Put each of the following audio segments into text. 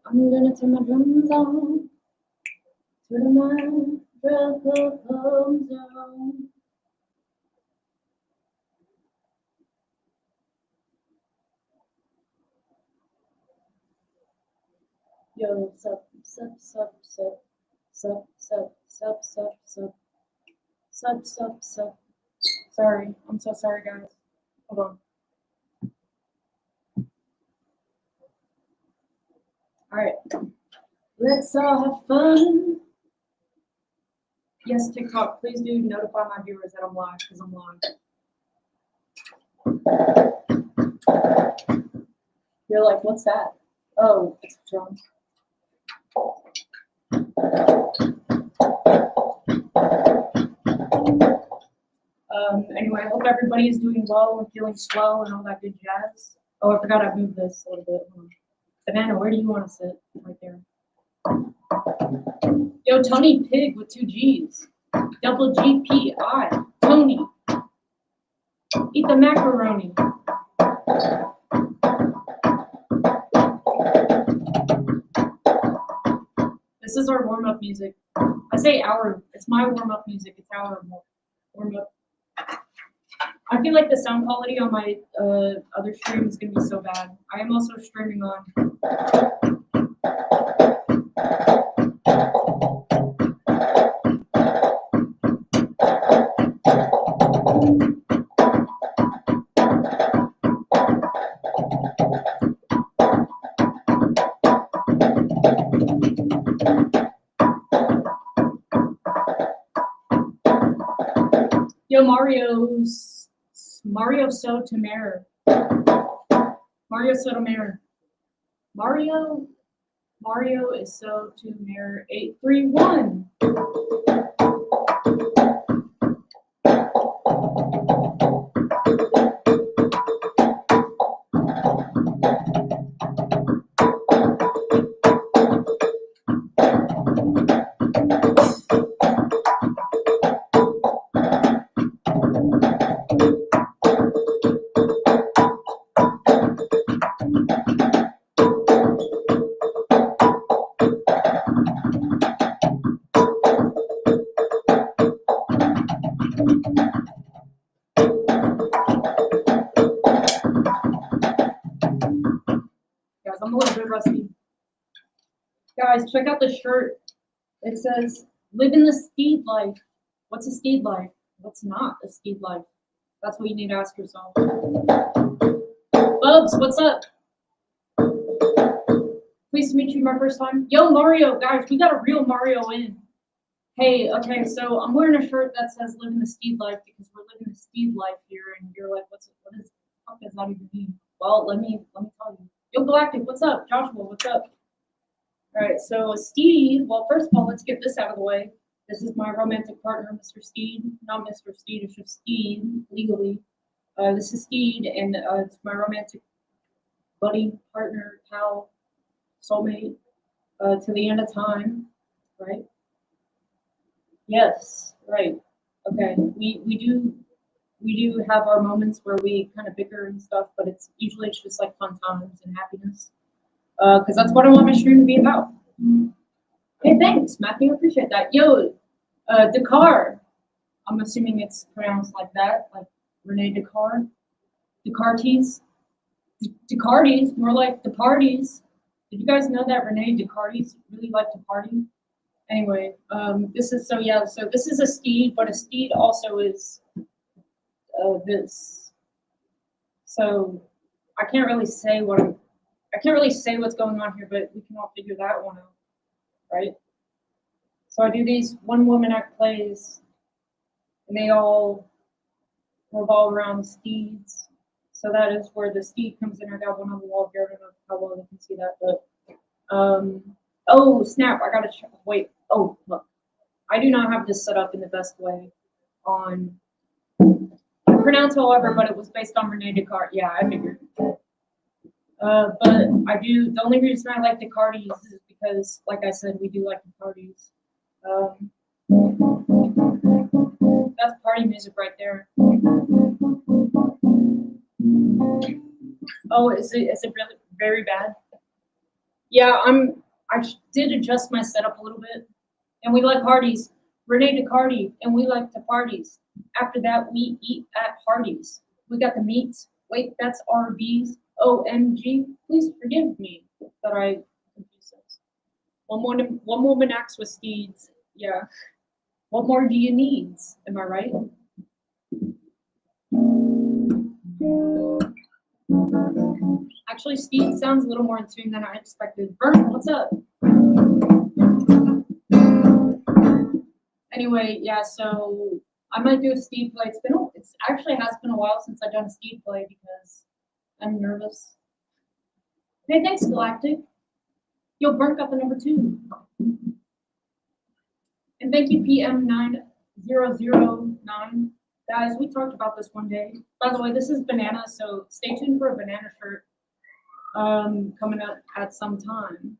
I'm gonna turn my drums on to the microphone zone. Yo, sup, sup, sup, sup, sup, sup, sup, sup, sup, sup, sup, sup. Sorry, I'm so sorry, guys. Hold on. All right, let's all have fun. Yes, TikTok, please do notify my viewers that I'm live because I'm live. You're like, what's that? Oh, it's a drum. Anyway, I hope everybody is doing well and feeling swell and all that good jazz. Oh, I forgot I moved this a little bit. Banana, where do you want to sit? Right there. Yo, Tony Pig with 2 G's. Double GPI. Tony. Eat the macaroni. This is our warm-up music. I say our, it's my warm-up music. It's our warm-up. I feel like the sound quality on my other stream is going to be so bad. I am also streaming on. Yo, Mario Sotomayor. Mario Sotomayor. Mario is Sotomayor 831. Guys, I'm a little bit rusty. Guys, check out the shirt. It says, live in the steed life. What's a steed life? What's not a steed life? That's what you need to ask yourself. Bubs, what's up? Pleased to meet you my first time. Yo, Mario, guys, we got a real Mario in. Hey, okay, so I'm wearing a shirt that says live in the steed life because we're living the steed life here, and you're like, what fuck does that even mean? Well, let me tell you. Yo, Galactic, what's up? Joshua, what's up? All right, so Steed, well, first of all, let's get this out of the way. This is my romantic partner, Mr. Steed. Not Mr. Steed, it's just Steed, legally. This is Steed, and it's my romantic buddy, partner, pal, soulmate, to the end of time, right? Yes, right. Okay, we do have our moments where we kind of bicker and stuff, but it's usually just like fun times and happiness. Because that's what I want my stream to be about. Hey, thanks, Matthew. Appreciate that. Yo, Dakar. I'm assuming it's pronounced like that, like Rene Dakar. Descartes. Descartes, more like the parties. Did you guys know that Rene Descartes really liked to party? Anyway, this is so this is a steed, but a steed also is this. So I can't really say what's going on here, but we can all figure that one out, right? So I do these one woman act plays, and they all revolve around steeds. So that is where the steed comes in. I got one on the wall here. I don't know how well you can see that, but oh snap! I gotta wait. Oh look, I do not have this set up in the best way. On pronounced, however, but it was based on Rene Descartes. Yeah, I figured. But I do. The only reason I like Descartes is because, like I said, we do like the parties. That's party music right there. Oh, is it really very bad? Yeah, I did adjust my setup a little bit, and we like Hardee's. Renee DeCardi, and we like to parties. After that, we eat at Hardee's. We got the meats. Wait, that's RB's. OMG. Please forgive me that I confused those. One woman acts with steeds. Yeah. What more do you need? Am I right? Actually, Steve sounds a little more in tune than I expected. Vern, what's up? Anyway, yeah, so I might do a Steve play. It's actually has been a while since I've done a Steve play because I'm nervous. Hey, thanks, Galactic. Yo, Burn got the number 2. And thank you, PM9009. Guys, we talked about this one day. By the way, this is banana, so stay tuned for a banana shirt coming up at some time.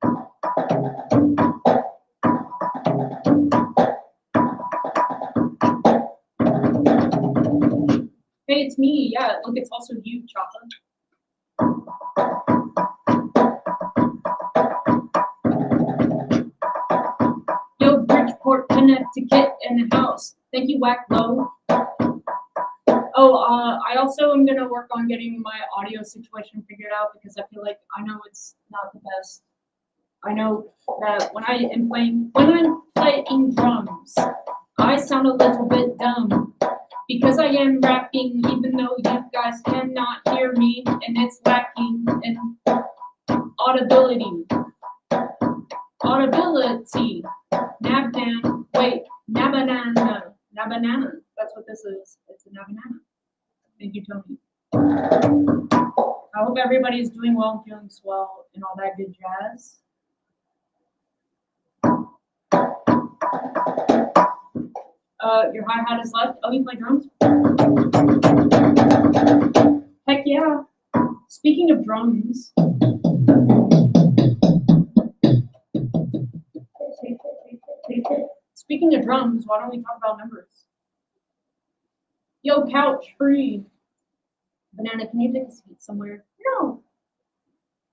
Hey, it's me. Yeah, look, it's also you, Chopper. Yo, Bridgeport, Connecticut, in the house. Thank you, Whack Low. Oh, I also am gonna work on getting my audio situation figured out because I feel like I know it's not the best. I know that when I'm playing drums, I sound a little bit dumb because I am rapping, even though you guys cannot hear me, and it's lacking in audibility. Audibility. Nabdan. Wait, nabanana. Nabanana. That's what this is. It's a nabanana. Thank you, Tony. I hope everybody's doing well and feeling swell and all that good jazz. Your hi-hat is left. Oh, you play drums? Heck yeah. Speaking of drums. Speaking of drums, why don't we talk about numbers? Yo, couch, free. Banana, can you take a seat somewhere? No.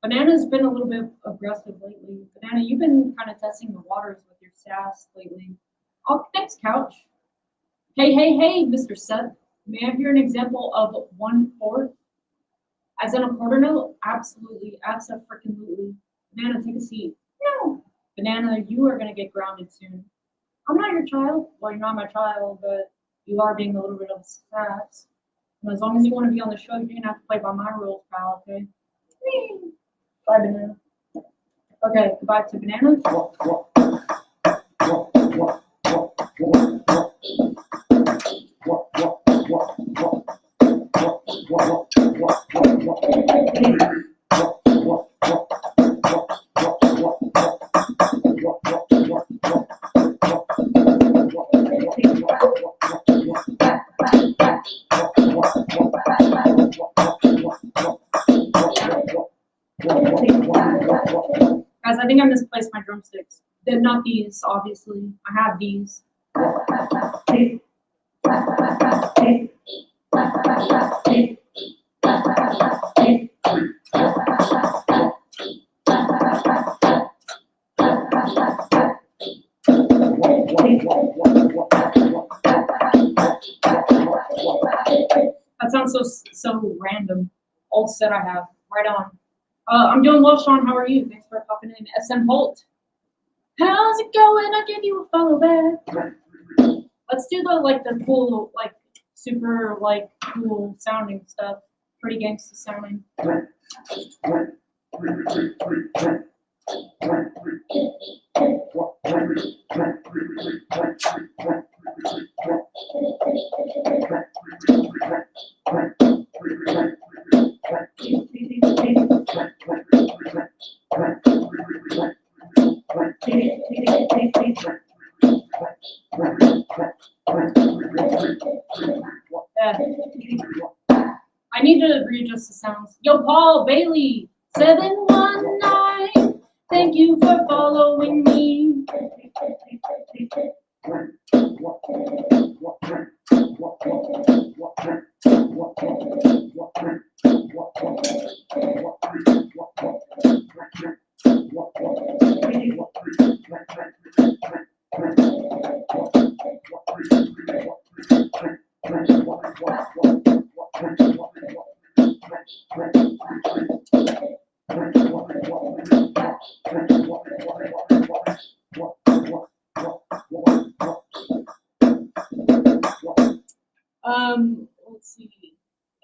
Banana's been a little bit aggressive lately. Banana, you've been kind of testing the waters with your sass lately. Oh, thanks, couch. Hey, Mr. Seth. May I hear an example of 1/4? As in a quarter note? Absolutely, abso-freaking-lutely. Banana, take a seat. No. Banana, you are gonna get grounded soon. I'm not your child. Well, you're not my child, but you are being a little bit of sass. And as long as you want to be on the show, you're gonna have to play by my rules, pal. Okay? Bye, Banana. Okay, goodbye to Banana. Guys, I think I misplaced my drumsticks. They're not these, obviously. I have these. That sounds so random. Old set I have. Right on. I'm doing well, Sean. How are you? Thanks for popping in. SM Holt. How's it going? I'll give you a follow back. Let's do the cool, super cool sounding stuff. Pretty gangsta sounding. I need to readjust the sounds. Yo, Paul Bailey, 719. Thank you for following me. Let's see.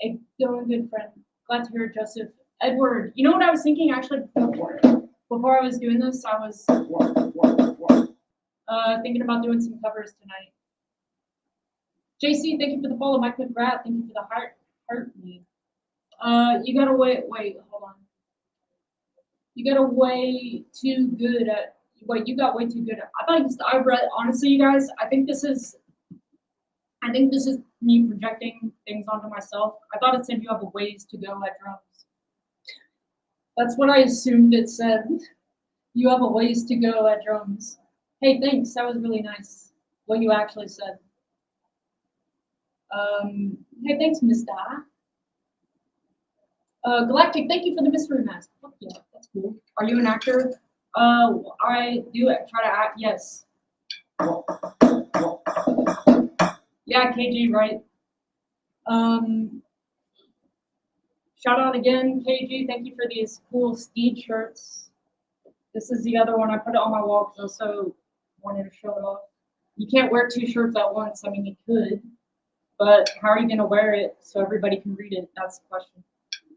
A going good friend. Glad to hear Joseph. Edward, you know what I was thinking actually before I was doing this? I was thinking about doing some covers tonight. JC, thank you for the follow. Mike McGrath, thank you for the heart me. You gotta wait, hold on. You got way too good at, you got way too good at, I read, honestly, you guys, I think this is me projecting things onto myself. I thought it said you have a ways to go at drums. That's what I assumed it said. You have a ways to go at drums. Hey, thanks, that was really nice, what you actually said. Hey, thanks, Miss Da. Galactic, thank you for the mystery mask. Fuck yeah, that's cool. Are you an actor? I do try to act, yes. Yeah, KG, right. Shout out again, KG. Thank you for these cool Steed shirts. This is the other one. I put it on my wall because I also wanted to show it off. You can't wear two shirts at once. I mean, you could, but how are you going to wear it so everybody can read it? That's the question.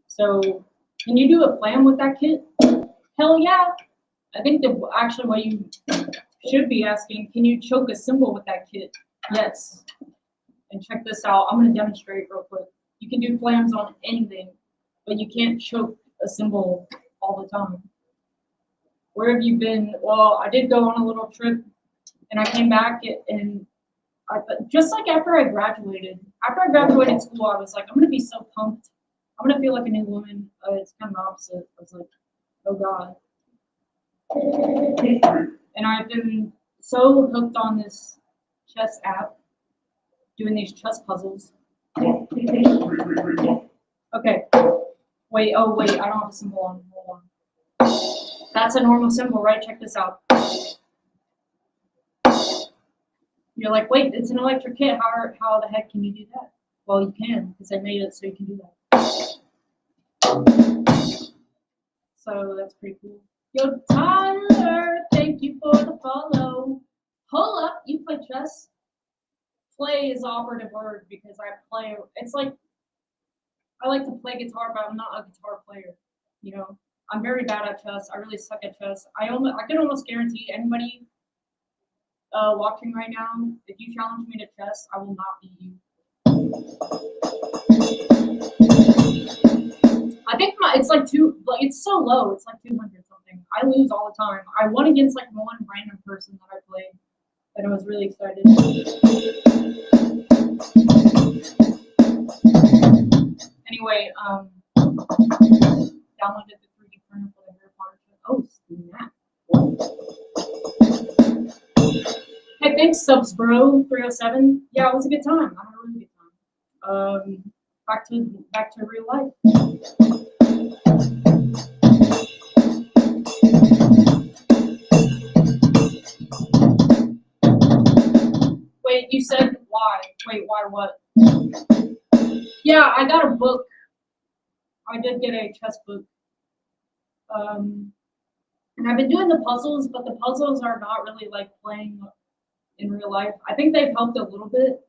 So, can you do a flam with that kit? Hell yeah. I think actually what you should be asking, can you choke a cymbal with that kit? Yes. And check this out. I'm going to demonstrate real quick. You can do flams on anything, but you can't choke a cymbal all the time. Where have you been? Well, I did go on a little trip, and I came back, and just like after I graduated school, I was like, I'm going to be so pumped. I'm going to feel like a new woman. It's kind of the opposite. I was like, oh, God. And I've been so hooked on this chess app, doing these chess puzzles. Okay. Wait, I don't have a symbol on. Hold on. That's a normal symbol, right? Check this out. You're like, wait, it's an electric kit. How the heck can you do that? Well, you can, because I made it so you can do that. So that's pretty cool. Yo, Tyler, thank you for the follow. Hold up, you play chess? Play is operative word because I play. It's like I like to play guitar, but I'm not a guitar player. You know, I'm very bad at chess. I really suck at chess. I can almost guarantee anybody watching right now, if you challenge me to chess, I will not beat you. I think it's so low. It's like 200 something. I lose all the time. I won against like one random person that I played, and I was really excited. Anyway, downloaded the 3D printer for the Harry Potter show. Oh, snap. Hey, thanks, subs, bro. 307. Yeah, it was a good time. I had a really good time. Back to real life. Wait, you said why? Wait, why what? Yeah, I got a book. I did get a chess book. And I've been doing the puzzles, but the puzzles are not really like playing in real life. I think they've helped a little bit,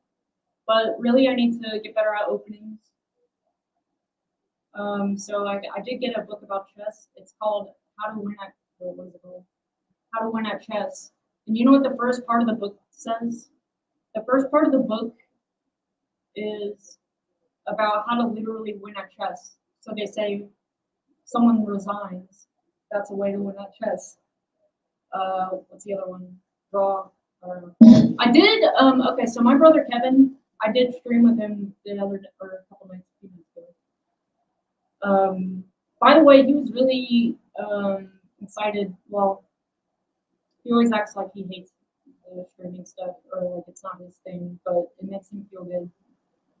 but really I need to get better at openings. So I did get a book about chess. It's called How to Win at How to Win at Chess. And you know what the first part of the book says? The first part of the book is about how to literally win at chess. So they say someone resigns. That's a way to win at chess. What's the other one? Draw. I did. Okay, so my brother Kevin, I did stream with him a couple nights ago. By the way, he was really excited. Well, he always acts like he hates streaming stuff or like it's not his thing, but it makes him feel good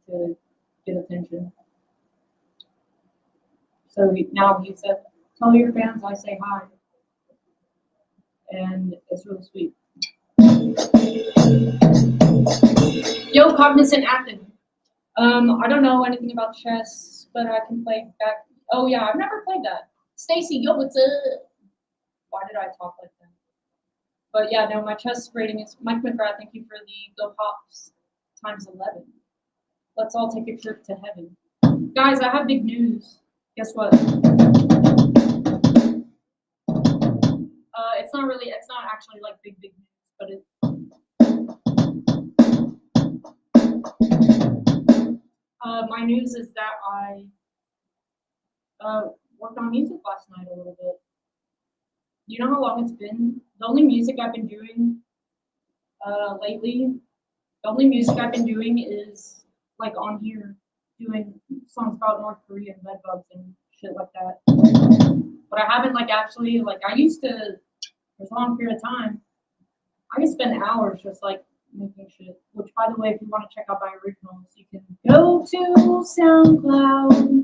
to get attention. So now he said, "Tell your fans I say hi," and it's really sweet. Yo, Cognizant Active. I don't know anything about chess, but I can play back. Oh yeah, I've never played that. Stacy, yo, what's up? Why did I talk like that? But yeah, no, my chess rating is Mike McGrath. Thank you for the Go Pops times 11. Let's all take a trip to heaven, guys. I have big news. Guess what? It's not really. It's not actually like big news, but it. My news is that I worked on music last night a little bit. You know how long it's been? The only music I've been doing lately, the only music I've been doing is like on here, doing songs about North Korea and bedbugs and shit like that. But I haven't like actually like I used to. For a long period of time, I can spend hours just like making shit. Which, by the way, if you want to check out my originals, you can go to SoundCloud.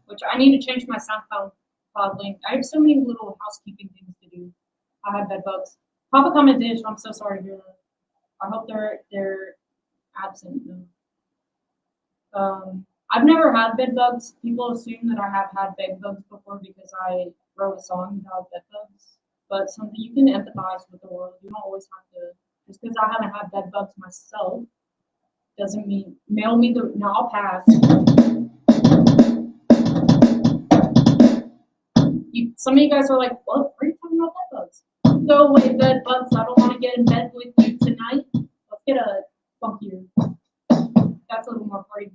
Which I need to change my SoundCloud link. I have so many little housekeeping things to do. I have bed bugs. Papa comment dish. I'm so sorry to hear that. I hope they're absent. I've never had bed bugs. People assume that I have had bed bugs before because I wrote a song about bed bugs. But something you can empathize with the world. You don't always have to. Just because I haven't had bed bugs myself doesn't mean mail me the. No, I'll pass. Some of you guys are like, what? Are you talking about bed bugs? Go away, bed bugs. I don't want to get in bed with you tonight. Let's get a funkier. That's a little more party.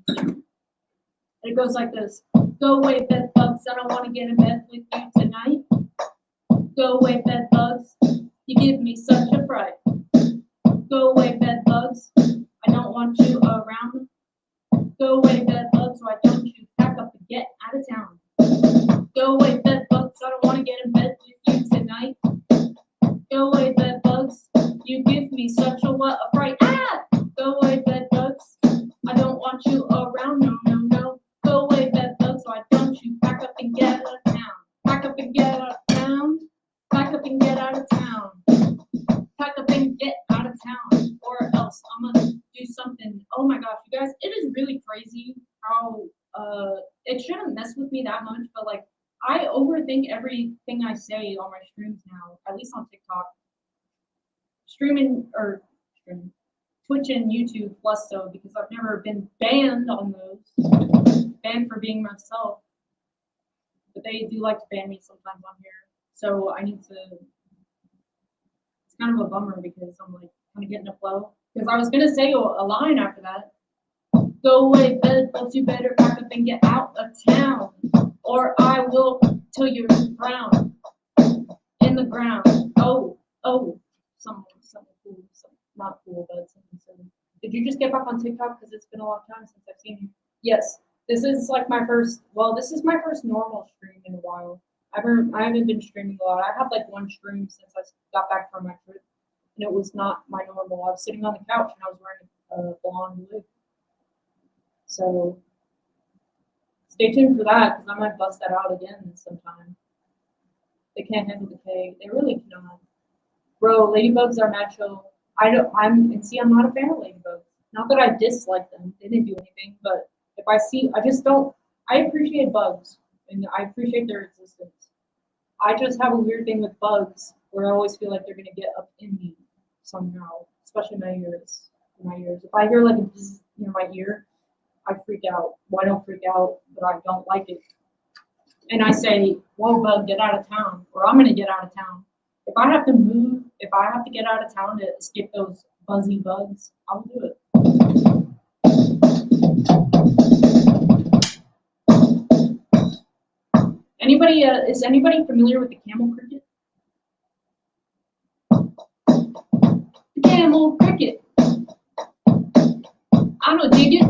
It goes like this. Go away, bed bugs. I don't want to get in bed with you tonight. Go away, bed bugs. You give me such a fright. Go away, bed bugs. I don't want you around. Go away, bed bugs. Why don't you pack up and get out of town? Go away, bed bugs. I don't want to get in bed with you tonight. Go away, bed bugs. You give me such a what a fright. Ah! Go away, bed bugs. I don't want you around. No, no, no. Go away, bed bugs. Why don't you pack up and get out of town? Pack up and get out of town. Pack up and get out of town. Pack up and get out of town. Or else I'm gonna do something. Oh my gosh, you guys, it is really crazy how it shouldn't mess with me that much, but like I overthink everything I say on my streams now, at least on TikTok. Streaming, Twitch and YouTube plus so because I've never been banned on those. Banned for being myself. But they do like to ban me sometimes on here. So I need to. It's kind of a bummer because I'm like kind of getting a flow. Because I was gonna say a line after that. Go away, bed bugs. You better pack up and get out of town, or I will till you're drowned in the ground. Oh, something cool, something not cool, but something silly. Did you just get back on TikTok? Because it's been a long time since I've seen you. Yes, this is like my first. Well, this is my first normal stream in a while. I haven't been streaming a lot. I had like one stream since I got back from my trip, and it was not my normal. I was sitting on the couch and I was wearing a blonde wig. So stay tuned for that because I might bust that out again sometime. They can't handle the K. They really cannot. Bro, ladybugs are mad chill. I'm not a fan of ladybugs. Not that I dislike them. They didn't do anything, but if I see, I just don't. I appreciate bugs and I appreciate their existence. I just have a weird thing with bugs where I always feel like they're gonna get up in me somehow, especially my ears. If I hear like a bzz near my ear, I freak out. Well, I don't freak out, but I don't like it. And I say, whoa, bug, get out of town, or I'm going to get out of town. If I have to move, if I have to get out of town to escape those buzzy bugs, I'll do it. Is anybody familiar with the camel cricket? The camel cricket. I don't dig it.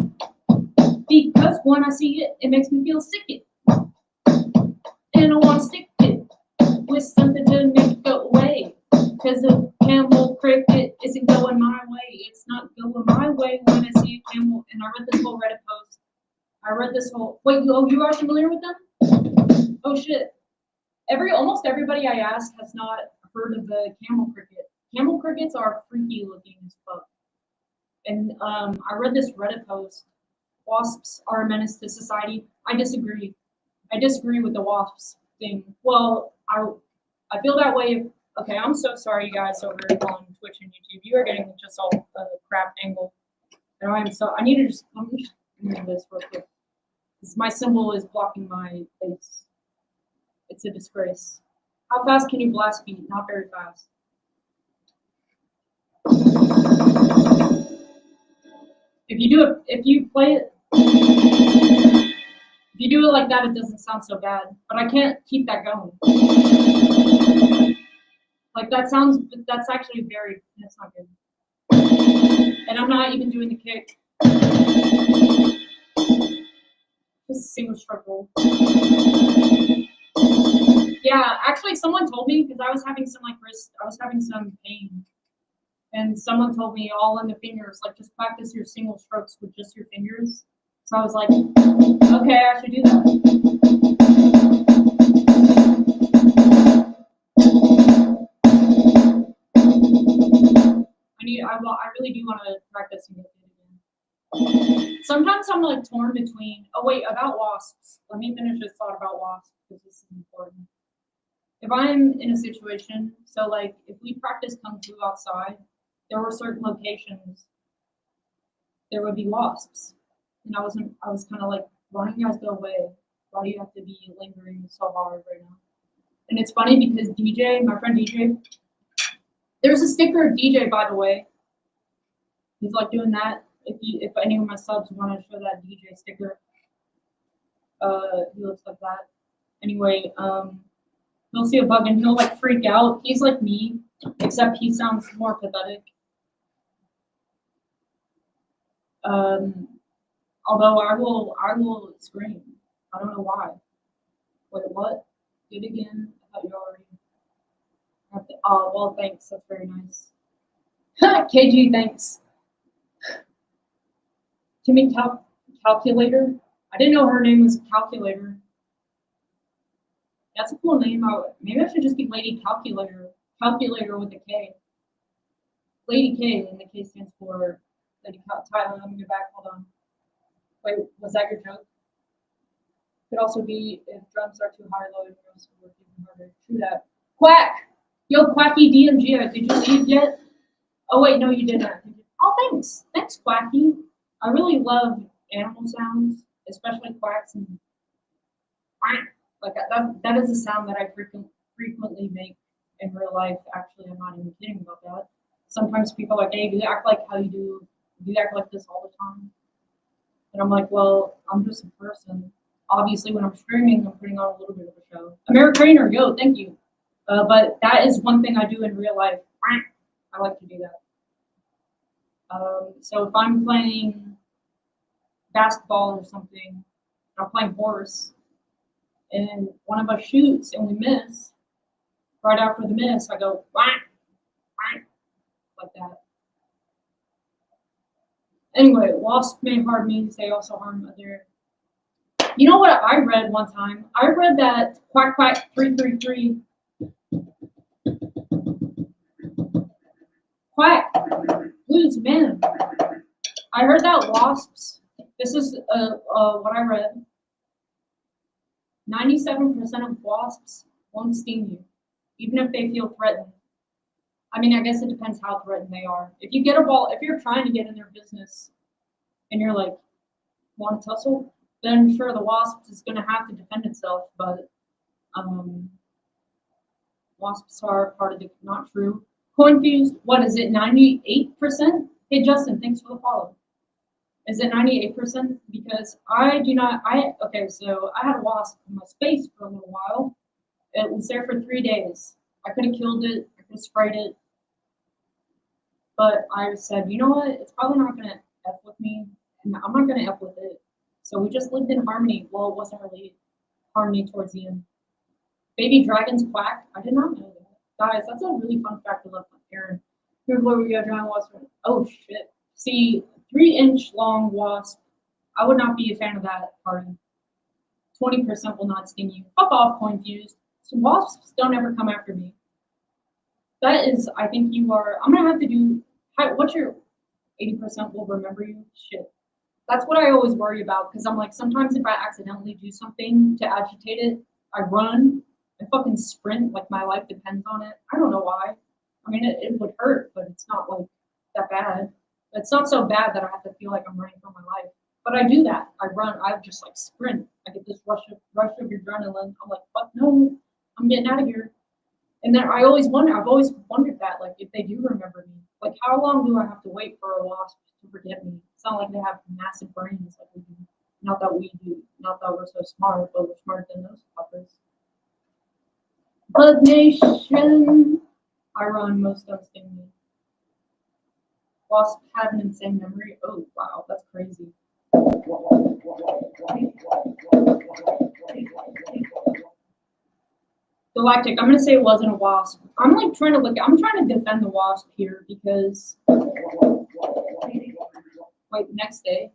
Because when I see it, it makes me feel sick. And I want to stick it with something to make it go away. Because the camel cricket isn't going my way. It's not going my way when I see a camel. And I read this whole Reddit post. Wait, you are familiar with them? Oh shit. Almost everybody I asked has not heard of the camel cricket. Camel crickets are freaky looking as fuck. And I read this Reddit post wasps are a menace to society. I disagree. I disagree with the wasps thing. Well, I feel that way. Okay, I'm so sorry, you guys over on Twitch and YouTube. You are getting just all crap angle. And I need to let me just move this real quick. My symbol is blocking my face. It's a disgrace. How fast can you blast beat? Not very fast. If you play it, if you do it like that, it doesn't sound so bad. But I can't keep that going. Like that's actually that's not good. And I'm not even doing the kick. Just a single stroke roll. Yeah, actually someone told me, because I was having some pain. And someone told me all in the fingers, like just practice your single strokes with just your fingers. So I was like, okay, I should do that. I really do want to practice and get it again. Sometimes I'm like torn between, oh wait, about wasps. Let me finish this thought about wasps because this is important. If I'm in a situation, so like if we practice Kung Fu outside, there were certain locations, there would be wasps. And I was kind of like, why don't you guys go away? Why do you have to be lingering so hard right now? And it's funny because DJ, my friend DJ, there's a sticker of DJ, by the way. He's like doing that. If any of my subs want to show that DJ sticker, he looks like that. Anyway, he'll see a bug and he'll like freak out. He's like me, except he sounds more pathetic. Although I will scream. I don't know why. Wait, what? Do it again. I thought you already have to. Oh, well, thanks. That's very nice. KG, thanks. Timmy Calculator. I didn't know her name was Calculator. That's a cool name. Maybe I should just be Lady Calculator. Calculator with a K. Lady K, and the K stands for Lady Tyler. Let me get back. Hold on. Wait, was that your joke? Could also be if drums are too high, low, and drums work even harder. True that. Quack! Yo, Quacky DMG, did you leave yet? Oh wait, no, you didn't. Oh, thanks. Thanks, Quacky. I really love animal sounds, especially quacks and quack. Like that is a sound that I frequently make in real life. Actually, I'm not even kidding about that. Sometimes people are like, hey, do you act like how you do? Do you act like this all the time? And I'm like, well, I'm just a person. Obviously, when I'm streaming, I'm putting on a little bit of a show. American Trainer, yo, thank you. But that is one thing I do in real life. I like to do that. So if I'm playing basketball or something, I'm playing horse, and one of us shoots and we miss, right after the miss, I go, whack, whack, like that. Anyway, wasps may harm me, they also harm other. You know what I read one time? I read that quack quack 333. Quack, blues, man. I heard that wasps, this is what I read. 97% of wasps won't sting you, even if they feel threatened. I mean, I guess it depends how threatened they are. If you get a ball, if you're trying to get in their business and you're like, want to tussle, then sure, the wasp is going to have to defend itself, but wasps are part of the, not true. Coinfused, what is it, 98%? Hey, Justin, thanks for the follow. Is it 98%? Because okay, so I had a wasp in my space for a little while. It was there for 3 days. I could have killed it, I could have sprayed it. But I said, you know what, it's probably not going to F with me, and I'm not going to F with it. So we just lived in harmony. Well, it wasn't really harmony towards the end. Baby dragons quack. I did not know that. Guys, that's a really fun fact to love, Aaron. Here's where we go, giant wasp. Oh, shit. See, 3-inch long wasp. I would not be a fan of that party. 20% will not sting you. Fuck off, Coinfused. So wasps don't ever come after me. That is, I think you are, I'm going to have to do, what's your 80% will remember you? Shit. That's what I always worry about, because I'm like, sometimes if I accidentally do something to agitate it, I run, I fucking sprint, like my life depends on it. I don't know why. I mean, it would hurt, but it's not like that bad. It's not so bad that I have to feel like I'm running for my life. But I do that. I run. I just like sprint. I get this rush of adrenaline. I'm like, fuck no, I'm getting out of here. And then I've always wondered that, like, if they do remember me, like, how long do I have to wait for a wasp to forget me? It's not like they have massive brains like we do. Not that we do. Not that we're so smart, but we're smarter than those fuckers. Bug Nation. I run, most don't sting me. Wasps have an insane memory. Oh, wow, that's crazy. Galactic, I'm gonna say it wasn't a wasp. I'm like trying to defend the wasp here because, wait, next day.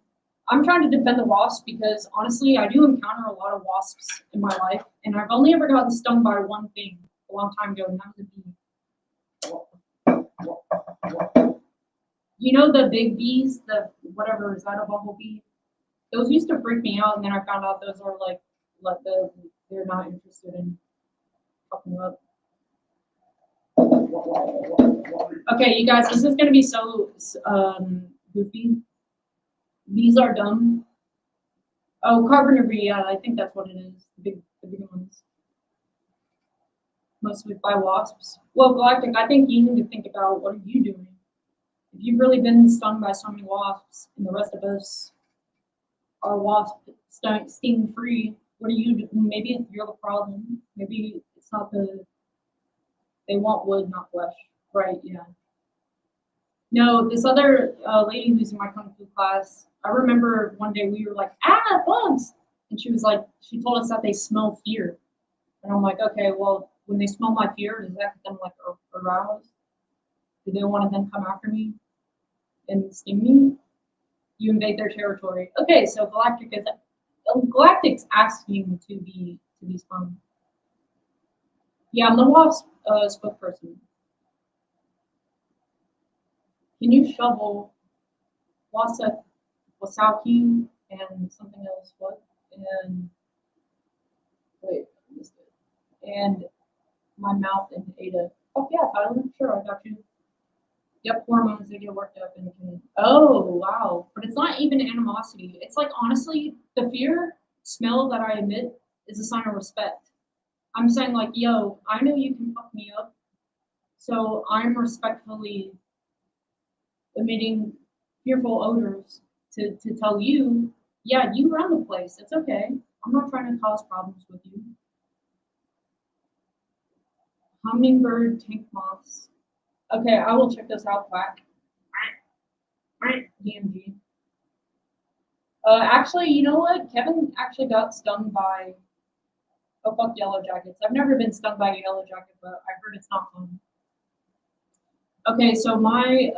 I'm trying to defend the wasp because honestly, I do encounter a lot of wasps in my life, and I've only ever gotten stung by one thing a long time ago, and that was a bee. You know the big bees, the whatever, is that a bumblebee? Those used to freak me out, and then I found out those are like they're not interested in fucking up. Okay, you guys, this is gonna be so goofy. Bees are dumb. Oh, carpenter bee, yeah, I think that's what it is. The big ones. Mostly by wasps. Well, Galactic, I think you need to think about what are you doing. If you've really been stung by so many wasps, and the rest of us are wasp sting free, what are you doing? Maybe you're the problem. Maybe it's not they want wood, not flesh. Right, yeah. No, this other lady who's in my kung fu class, I remember one day we were like, bugs! And she was like, she told us that they smell fear. And I'm like, okay, well, when they smell my fear, does that get them like aroused? Do they want to then come after me and sting me? You invade their territory. Okay, so Galactic's asking to be stung. Yeah, I'm the wasp spokesperson. Can you shovel Wasauki and something else? What? And wait, I missed it. And my mouth and Ada. Oh yeah, Tyler, sure, I got you. Yep, hormones, they get worked up and can. Oh wow, but it's not even animosity. It's like honestly, the fear smell that I emit is a sign of respect. I'm saying like, yo, I know you can fuck me up, so I'm respectfully emitting fearful odors to tell you, yeah, you run the place. It's okay. I'm not trying to cause problems with you. Hummingbird tank moths. Okay, I will check this out, Quack. DMG. Actually, you know what? Kevin actually got stung by, oh fuck, yellow jackets. I've never been stung by a yellow jacket, but I heard it's not fun. Okay, so my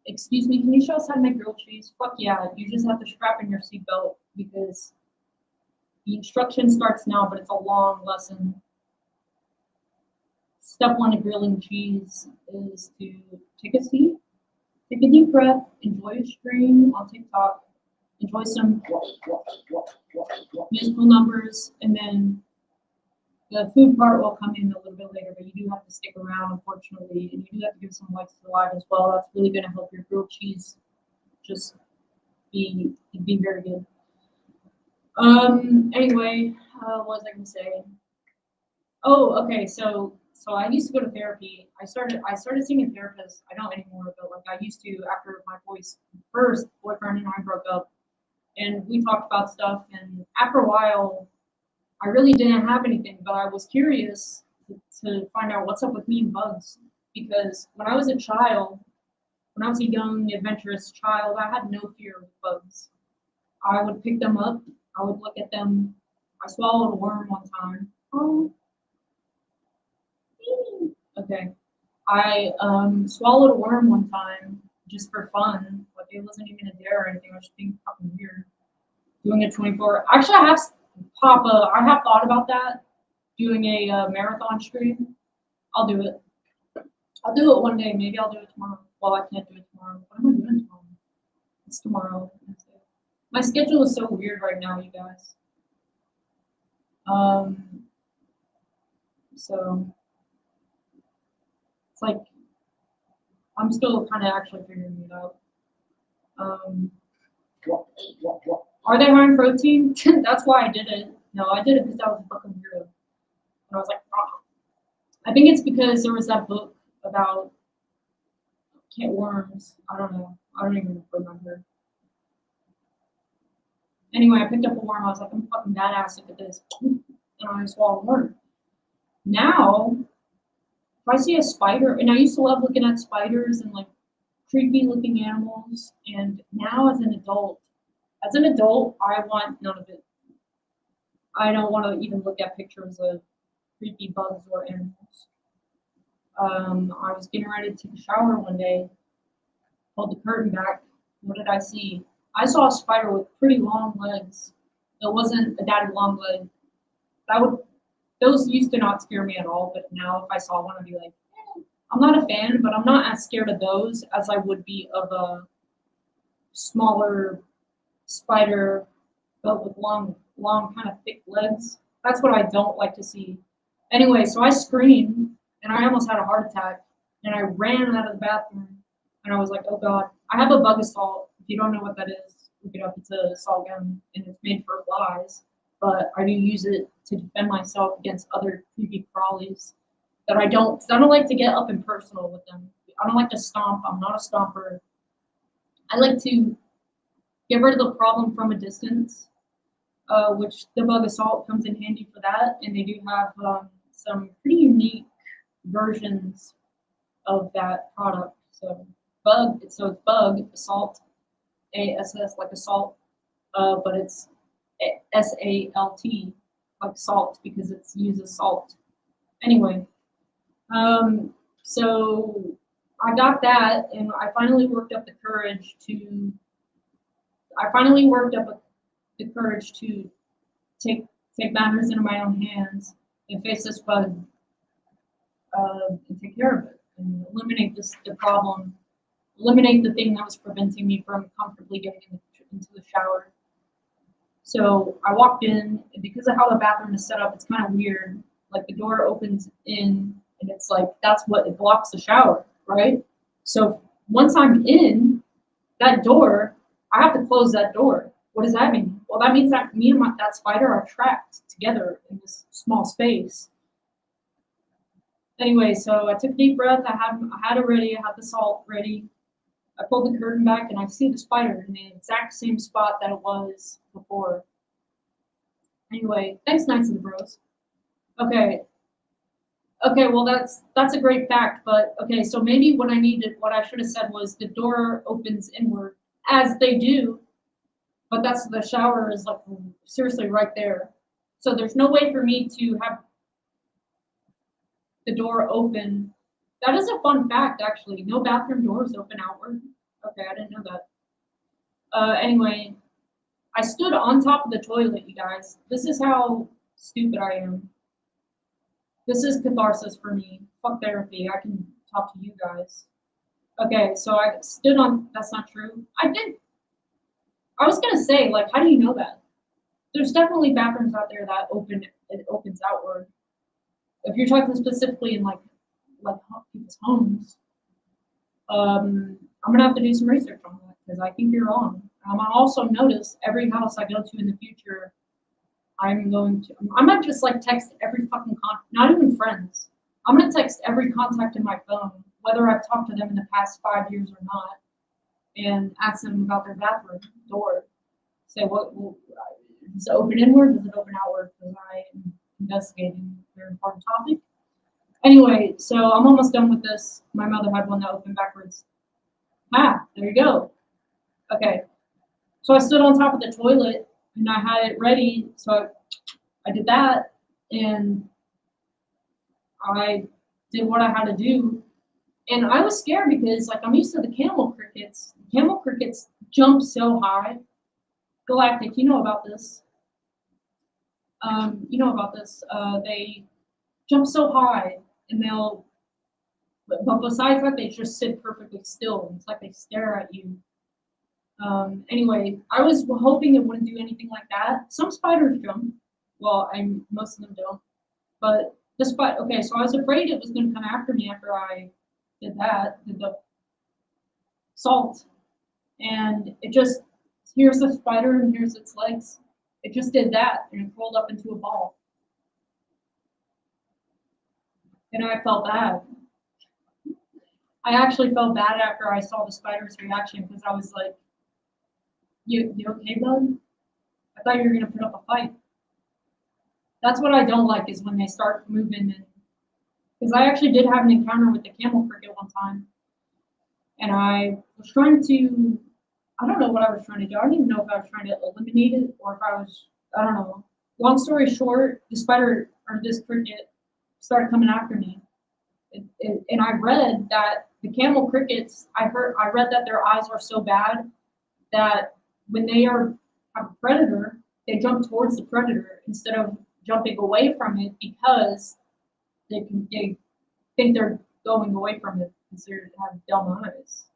excuse me, can you show us how to make grilled cheese? Fuck yeah, you just have to strap in your seatbelt because the instruction starts now, but it's a long lesson. Step one of grilling cheese is to take a seat, take a deep breath, enjoy a stream on TikTok, enjoy some musical numbers, and then the food part will come in a little bit later, but you do have to stick around, unfortunately, and you do have to give some likes to the live as well. That's really going to help your grilled cheese just be very good. Anyway, what was I going to say? Oh, okay. So I used to go to therapy. I started seeing a therapist. I don't anymore, but like I used to after my first boyfriend and I broke up, and we talked about stuff. And after a while, I really didn't have anything, but I was curious to find out what's up with me and bugs. Because when I was a child, when I was a young, adventurous child, I had no fear of bugs. I would pick them up. I would look at them. I swallowed a worm one time. Oh, okay. I swallowed a worm one time just for fun. Like it wasn't even a dare or anything. I was just being fucking weird. Doing a 24. Actually, I have thought about that. Doing a marathon stream. I'll do it. I'll do it one day. Maybe I'll do it tomorrow. Well, I can't do it tomorrow. What am I doing tomorrow? It's tomorrow. My schedule is so weird right now, you guys. So it's like I'm still kind of actually figuring it out. Um, are they high in protein? That's why I did it. No, I did it because I was fucking weirdo. And I was like, oh. I think it's because there was that book about worms. I don't know. I don't even remember. Anyway, I picked up a worm. I was like, I'm fucking badass at this. And I swallowed a worm. Now, if I see a spider, and I used to love looking at spiders and like creepy looking animals, and now as an adult, I want none of it. I don't want to even look at pictures of creepy bugs or animals. I was getting ready to take a shower one day, pulled the curtain back. What did I see? I saw a spider with pretty long legs. It wasn't a daddy long leg. Those used to not scare me at all, but now if I saw one, I'd be like, I'm not a fan, but I'm not as scared of those as I would be of a smaller spider, but with long, kind of thick legs. That's what I don't like to see. Anyway, so I screamed and I almost had a heart attack, and I ran out of the bathroom, and I was like, oh God. I have a bug assault. If you don't know what that is, look it up. It's a assault gun, and it's made for flies, but I do use it to defend myself against other creepy crawlies that I don't like to get up and personal with them. I don't like to stomp. I'm not a stomper. I like to get rid of the problem from a distance, which the bug assault comes in handy for that. And they do have some pretty unique versions of that product. So it's bug assault, ASS like assault, but it's SALT like salt because it uses salt. Anyway, so I got that, and I finally worked up the courage to. Take matters into my own hands and face this bug, and take care of it and eliminate the problem, eliminate the thing that was preventing me from comfortably getting into the shower. So I walked in, and because of how the bathroom is set up, it's kind of weird. Like the door opens in, and it's like that's what it blocks the shower, right? So once I'm in that door, I have to close that door. What does that mean? Well, that means that me and that spider are trapped together in this small space. Anyway, so I took a deep breath. I had it ready. I had the salt ready. I pulled the curtain back, and I see the spider in the exact same spot that it was before. Anyway, thanks, Knights of the Bros. Okay, well that's a great fact, but okay, so maybe what I should have said was the door opens inward, as they do, but the shower is like seriously right there. So there's no way for me to have the door open. That is a fun fact, actually. No bathroom doors open outward. Okay, I didn't know that. Anyway, I stood on top of the toilet, you guys. This is how stupid I am. This is catharsis for me. Fuck therapy. I can talk to you guys. Okay, so I stood on. That's not true. I was gonna say, like, how do you know that? There's definitely bathrooms out there that it opens outward. If you're talking specifically in like people's homes, I'm gonna have to do some research on that because I think you're wrong. I also notice every house I go to in the future, I might just like text every fucking not even friends. I'm gonna text every contact in my phone, whether I've talked to them in the past 5 years or not, and ask them about their bathroom door. Say does it open inward? Does it open outward? Because I am investigating a very important topic. Anyway, so I'm almost done with this. My mother had one that opened backwards. There you go. Okay. So I stood on top of the toilet and I had it ready. So I did that and I did what I had to do. And I was scared because like I'm used to the camel crickets. Camel crickets jump so high. Galactic, you know about this. They jump so high and but besides that, they just sit perfectly still. It's like they stare at you. Anyway, I was hoping it wouldn't do anything like that. Some spiders jump. Well, most of them don't. But okay, so I was afraid it was going to come after me after I did the salt, and it just here's the spider and here's its legs. It just did that and it rolled up into a ball, and I felt bad. I actually felt bad after I saw the spider's reaction because I was like, "You okay, bud? I thought you were gonna put up a fight." That's what I don't like is when they start moving, and because I actually did have an encounter with the camel cricket one time, and I was trying to, I don't know what I was trying to do. I don't even know if I was trying to eliminate it or if I don't know. Long story short, the spider or this cricket started coming after me. And I read that the camel crickets, I read that their eyes are so bad that when they have a predator, they jump towards the predator instead of jumping away from it because they think they're going away from it because they have dumb eyes.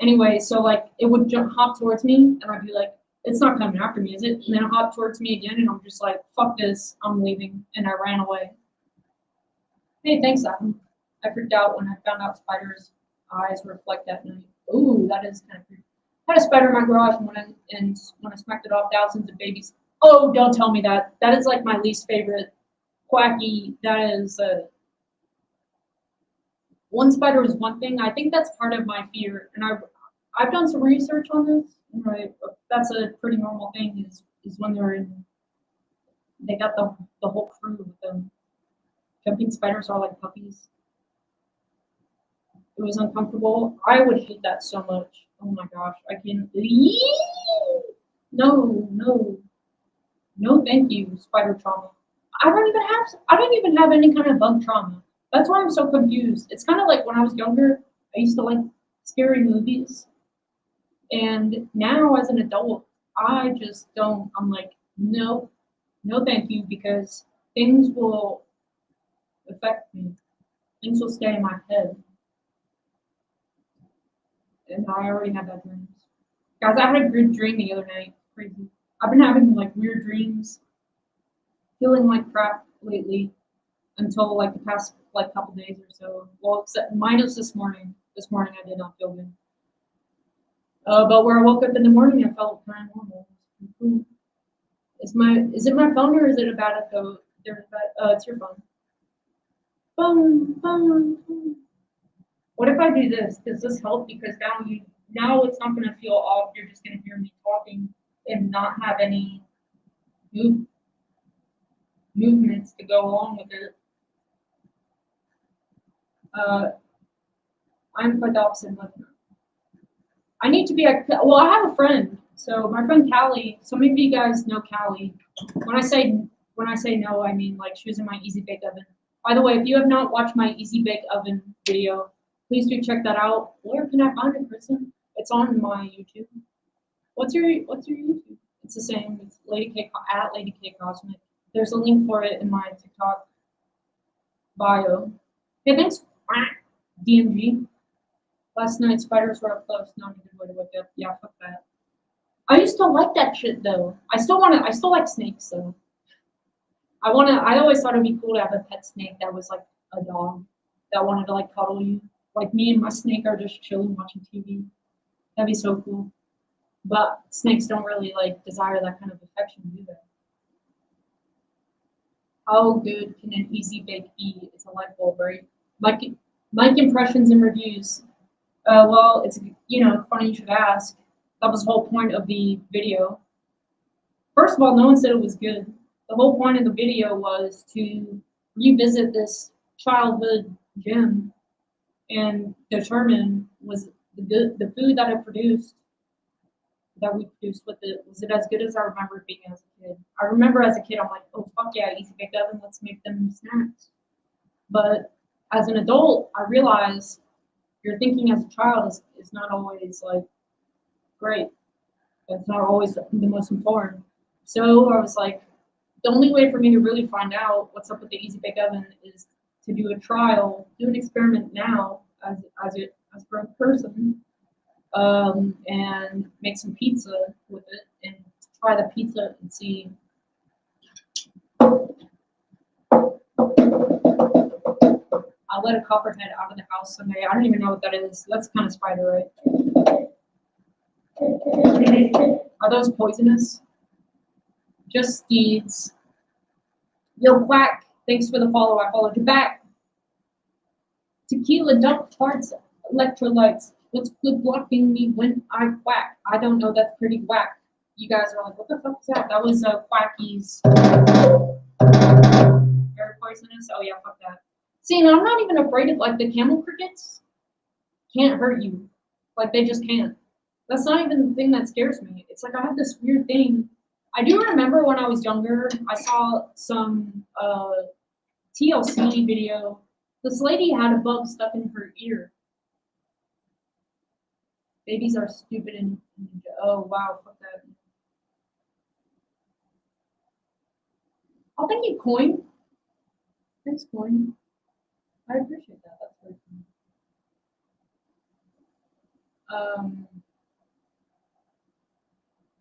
Anyway, so like it would hop towards me, and I'd be like, "It's not coming after me, is it?" And then it hop towards me again, and I'm just like, "Fuck this, I'm leaving," and I ran away. Hey, thanks, Adam. I freaked out when I found out spiders' eyes reflect at night. Ooh, that is kind of creepy. I had a spider in my garage, and when I smacked it off, thousands of babies. Oh, don't tell me that. That is like my least favorite. Quacky. That is one spider is one thing. I think that's part of my fear, and I've done some research on this. Right, that's a pretty normal thing. Is when they got the whole crew with them. Jumping spiders are like puppies. It was uncomfortable. I would hate that so much. Oh my gosh, I can't. No, no, no, thank you, spider trauma. I don't even have any kind of bug trauma. That's why I'm so confused. It's kind of like when I was younger, I used to like scary movies, and now as an adult, I just don't. I'm like, no, no, thank you, because things will affect me. Things will stay in my head, and I already had that dreams. Guys, I had a good dream the other night. Crazy. I've been having like weird dreams, feeling like crap lately until like the past like couple days or so. Well, except minus this morning. This morning I did not feel good. But where I woke up in the morning, I felt kind of normal. Is it my phone or is it a bad echo? It's your phone. Phone, phone, phone. What if I do this? Does this help? Because now it's not gonna feel off. You're just gonna hear me talking and not have any move, movements to go along with it. I'm quite the opposite of that. I need to be well, I have a friend. So my friend Callie, some of you guys know Callie. When I say no, I mean like she was in my Easy Bake Oven. By the way, if you have not watched my Easy Bake Oven video, please do check that out. Where can I find it, Kristen? It's on my YouTube. What's your YouTube? It's the same. It's Lady K at Lady K Cosmic. There's a link for it in my TikTok bio. Hey, thanks, DMG. Last night, spiders were up close. Not a good way to wake up. Yeah, fuck that. I used to like that shit though. I still like snakes though. I always thought it'd be cool to have a pet snake that was like a dog that wanted to like cuddle you. Like me and my snake are just chilling watching TV. That'd be so cool. But snakes don't really like desire that kind of affection, do they? How good can an easy bake be? It's a light bulb, right? Like impressions and reviews. Well, it's funny you should ask. That was the whole point of the video. First of all, no one said it was good. The whole point of the video was to revisit this childhood gem and determine was the food that we produced with it, was it as good as I remember it being as a kid? I remember as a kid, I'm like, oh fuck yeah, Easy Bake Oven, let's make them snacks. But as an adult, I realize your thinking as a child is not always like great. It's not always the most important. So I was like, the only way for me to really find out what's up with the Easy Bake Oven is to do a trial, do an experiment now as a grown person and make some pizza with it and try the pizza and see. I let a copperhead out of the house Sunday. I don't even know what that is. That's kind of spider, right? Are those poisonous? Just steeds. Yo, Quack, thanks for the follow. I followed you back. Tequila dump hearts, electrolytes. What's good blocking me when I quack? I don't know, that's pretty whack. You guys are like, what the fuck is that? That was Quacky's. Very poisonous? Oh yeah, fuck that. See, and I'm not even afraid of, like, the camel crickets can't hurt you. Like, they just can't. That's not even the thing that scares me. It's like I have this weird thing. I do remember when I was younger, I saw some TLC video. This lady had a bug stuck in her ear. Babies are stupid and oh wow, fuck that. I'll thank you, Coin. Thanks, Coin. I appreciate that. That's very fun.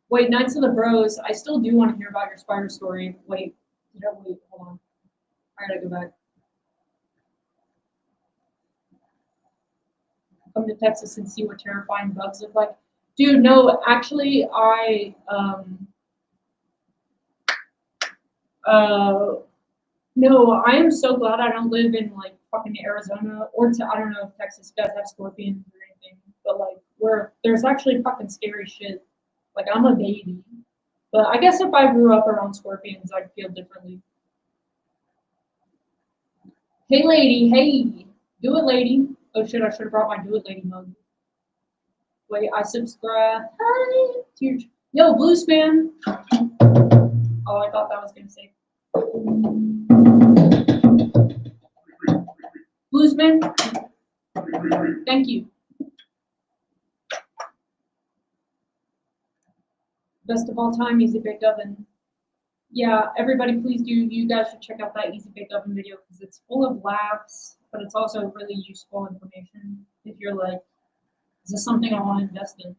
Wait, Knights of the Bros. I still do want to hear about your spider story. Wait, hold on. I gotta go back. Come to Texas and see what terrifying bugs look like. Dude, no, actually, no, I am so glad I don't live in like fucking Arizona or I don't know if Texas does have scorpions or anything, but like where there's actually fucking scary shit. Like I'm a baby, but I guess if I grew up around scorpions, I'd feel differently. Hey, lady, hey, do it, lady. Oh shit, I should have brought my do it, lady mug. Wait, I subscribe. Hi, to your yo, Bluesman. Oh, I thought that was gonna say. Bluesman, thank you. Best of all time, Easy Baked Oven. Yeah, everybody please do. You guys should check out that Easy Baked Oven video because it's full of laughs, but it's also really useful information if you're like, is this something I want to invest in?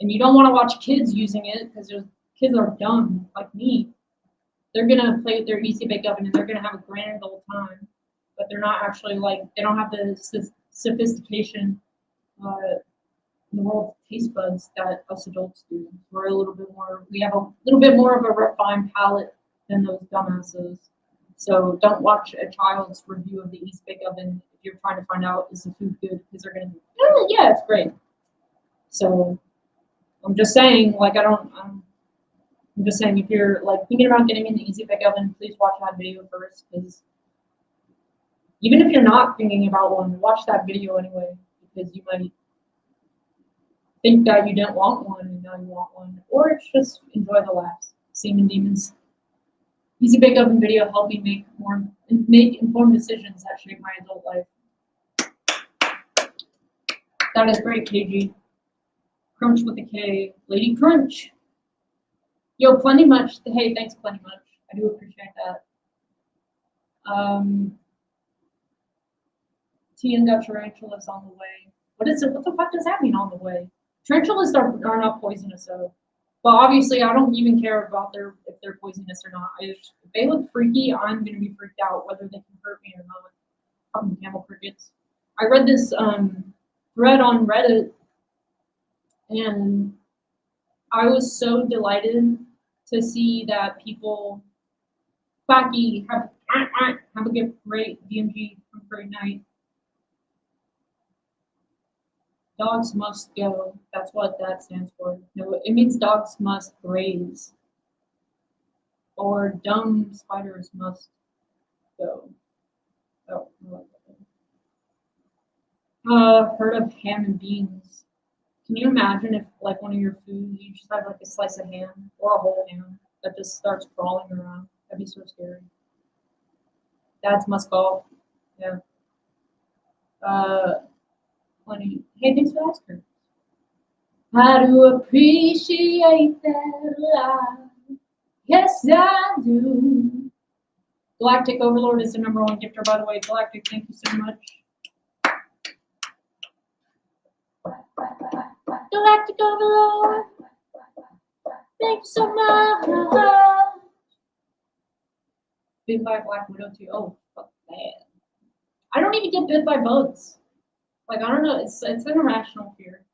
And you don't want to watch kids using it because kids are dumb like me. They're gonna play with their Easy Bake Oven and they're gonna have a grand old time, but they're not actually like they don't have the sophistication in the world of taste buds that us adults do. We're a little bit more. We have a little bit more of a refined palate than those dumbasses. So don't watch a child's review of the Easy Bake Oven if you're trying to find out is the food good because they're gonna be, oh, yeah, it's great. So I'm just saying, like I'm just saying, if you're like thinking about getting in the Easy Bake Oven, please watch that video first, because even if you're not thinking about one, watch that video anyway, because you might think that you didn't want one and now you want one, or it's just enjoy the laughs. Semen Demons. Easy Bake Oven video helped me make informed decisions that shape my adult life. That is great, KG. Crunch with a K. Lady Crunch. Yo, Plenty Much. Hey, thanks, Plenty Much. I do appreciate that. Tian got tarantulas on the way. What is it? What the fuck does that mean on the way? Tarantulas are not poisonous, though. But obviously, I don't even care about if they're poisonous or not. If they look freaky, I'm gonna be freaked out whether they can hurt me or not. Fucking camel crickets. I read this thread on Reddit, and I was so delighted to see that people, Quacky, have a great DMG great night. Dogs must go. That's what that stands for. No, it means dogs must graze. Or dumb spiders must go. Oh, I like that. Heard of ham and beans. Can you imagine if, like, one of your food, you just have, like, a slice of ham or a whole ham that just starts crawling around? That'd be so scary. Dads must go. Yeah. Plenty. Hey, thanks for asking. I do appreciate that life. Yes, I do. Galactic Overlord is the #1 gifter, by the way. Galactic, thank you so much. Galactic Overlord. Thank you so much. Bit by a Black Widow too. Oh, fuck that. I don't even get bit by bugs. Like, I don't know. It's an irrational fear.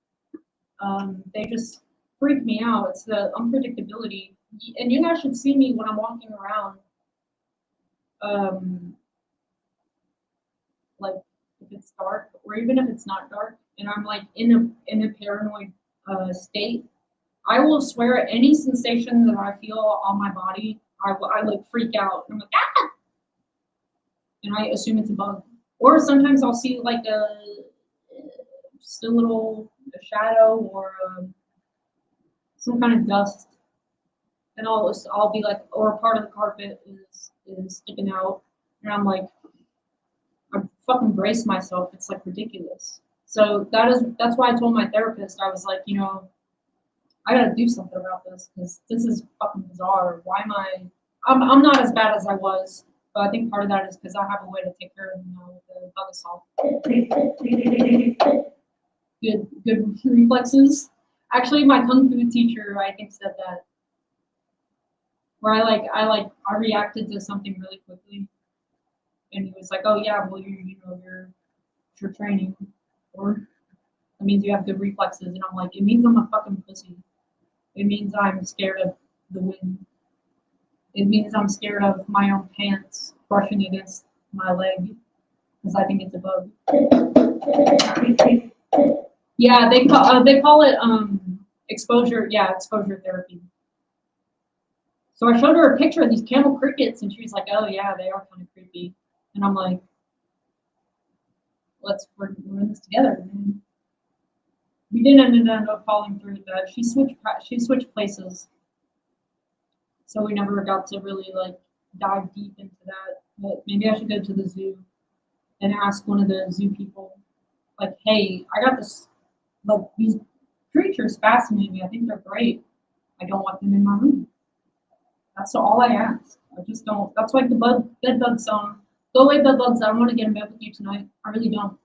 They just freak me out. It's the unpredictability. And you guys should see me when I'm walking around. Like if it's dark, or even if it's not dark, and I'm like in a paranoid state. I will swear at any sensation that I feel on my body. I like freak out. I'm like, ah! And I assume it's a bug. Or sometimes I'll see like just a little shadow or some kind of dust, and I'll be like, or a part of the carpet is sticking out, and I'm like, I fucking brace myself. It's like ridiculous. So that's why I told my therapist. I was like, I gotta do something about this because this is fucking bizarre. Why am I'm not as bad as I was, but I think part of that is because I have a way to take care of the bug assault. Good reflexes. Actually, my kung fu teacher, I think, said that. Where I reacted to something really quickly, and he was like, "Oh yeah, well you're training, or it means you have good reflexes," and I'm like, "It means I'm a fucking pussy. It means I'm scared of the wind. It means I'm scared of my own pants brushing against my leg because I think it's a bug." Yeah, they call it exposure. Yeah, exposure therapy. So I showed her a picture of these camel crickets, and she was like, "Oh yeah, they are kind of creepy." And I'm like, we're in this together, man. We didn't end up falling through that. She switched places, so we never got to really like dive deep into that. But maybe I should go to the zoo and ask one of the zoo people, like, "Hey, I got this. Like these creatures fascinate me. I think they're great. I don't want them in my room." That's all I ask. I just don't. That's like the bed bug song. Go away, bed bugs. I don't want to get in bed with you tonight. I really don't.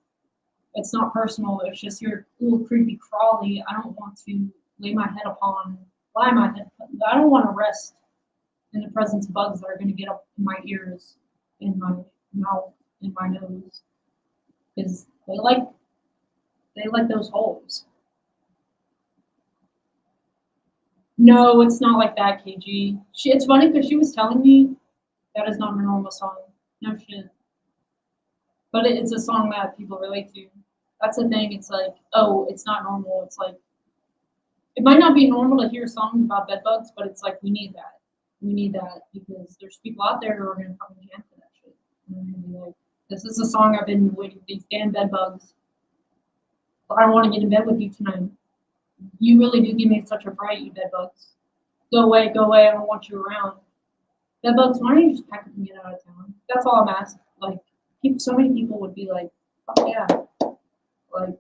It's not personal. It's just you're a little creepy crawly. I don't want to lie my head. I don't want to rest in the presence of bugs that are going to get up in my ears, in my mouth, in my nose, because they like those holes. No, it's not like that, KG. It's funny because she was telling me that is not a normal song. No shit. But it's a song that people relate to. That's the thing. It's like, oh, it's not normal. It's like, it might not be normal to hear songs about bed bugs, but it's like, we need that. We need that because there's people out there who are going to fucking jam for that shit. And they're going to be like, this is a song I've been waiting for, these damn bed bugs. I don't want to get in bed with you tonight. You really do give me such a fright, you bed bugs. Go away, I don't want you around. Bed bugs, why don't you just pack up and get out of town? That's all I'm asking. Like, so many people would be like, "Fuck yeah," like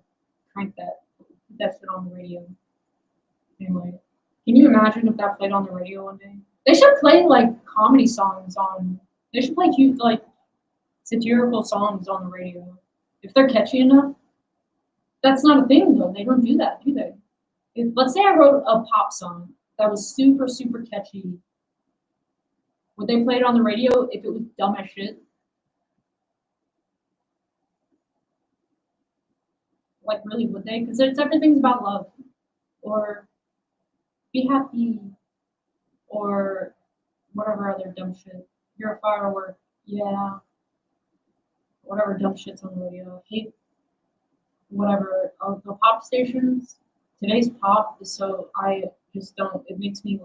crank that, put that shit on the radio. Anyway, can you imagine if that played on the radio one day? They should play like comedy songs on. They should play cute like satirical songs on the radio if they're catchy enough. That's not a thing though. They don't do that, do they? If, let's say I wrote a pop song that was super, super catchy, would they play it on the radio if it was dumb as shit? Like, really, would they? Because everything's about love, or be happy, or whatever other dumb shit. You're a firework, yeah. Whatever dumb shit's on the radio. Hate whatever. The pop stations. Today's pop is so I just don't. It makes me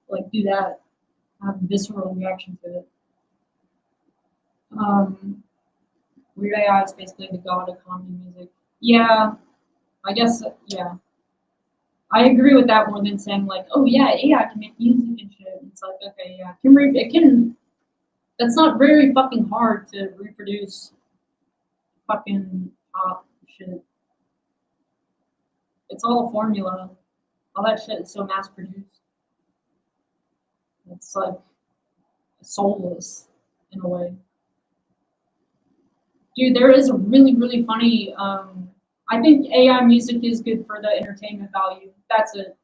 like do that. Have a visceral reaction to it. Weird AI is basically the god of comedy music. Yeah, I guess. Yeah, I agree with that more than saying like, oh yeah, AI can make music and shit. It's like, okay, yeah, it can. That's not very fucking hard to reproduce fucking pop shit. It's all a formula. All that shit is so mass produced. It's like soulless in a way. Dude, there is a really, really funny. I think AI music is good for the entertainment value. That's it.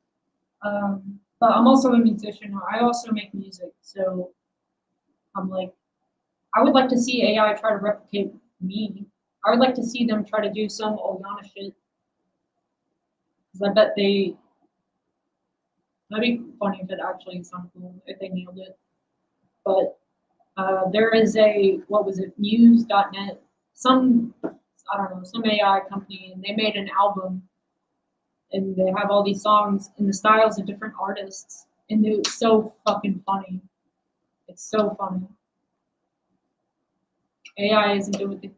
But I'm also a musician. I also make music, so I'm like, I would like to see AI try to replicate me. I would like to see them try to do some Oliana shit, because I bet that'd be funny if it actually sounded cool if they nailed it. But there is a, what was it, Muse.net, some, I don't know, some AI company, and they made an album, and they have all these songs in the styles of different artists, and it's so fucking funny. It's so funny. AI isn't good with it.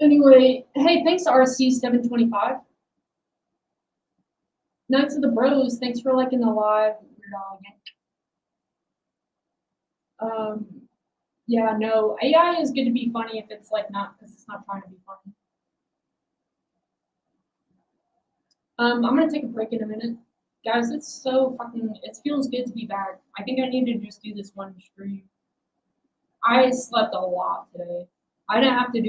Anyway, hey, thanks RC725. Knights of the Bros, thanks for liking the live. Yeah, no, AI is good to be funny if it's like not, because it's not trying to be funny. I'm gonna take a break in a minute. Guys, it's so fucking, it feels good to be back. I think I need to just do this one stream. I slept a lot today. I didn't have to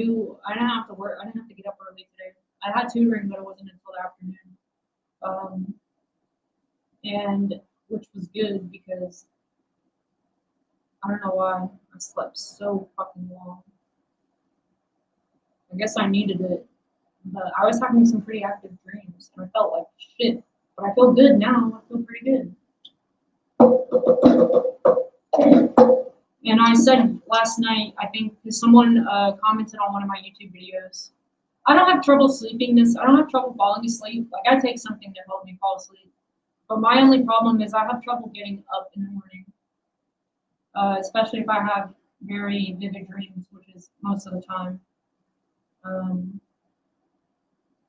work, I didn't have to get up early today. I had tutoring, but it wasn't until the afternoon. And which was good because I don't know why I slept so fucking long. I guess I needed it, but I was having some pretty active dreams and I felt like shit. But I feel good now. I feel pretty good. And I said last night, I think, because someone commented on one of my YouTube videos, I don't have trouble sleeping this. I don't have trouble falling asleep. Like, I take something to help me fall asleep. But my only problem is I have trouble getting up in the morning, especially if I have very vivid dreams, which is most of the time.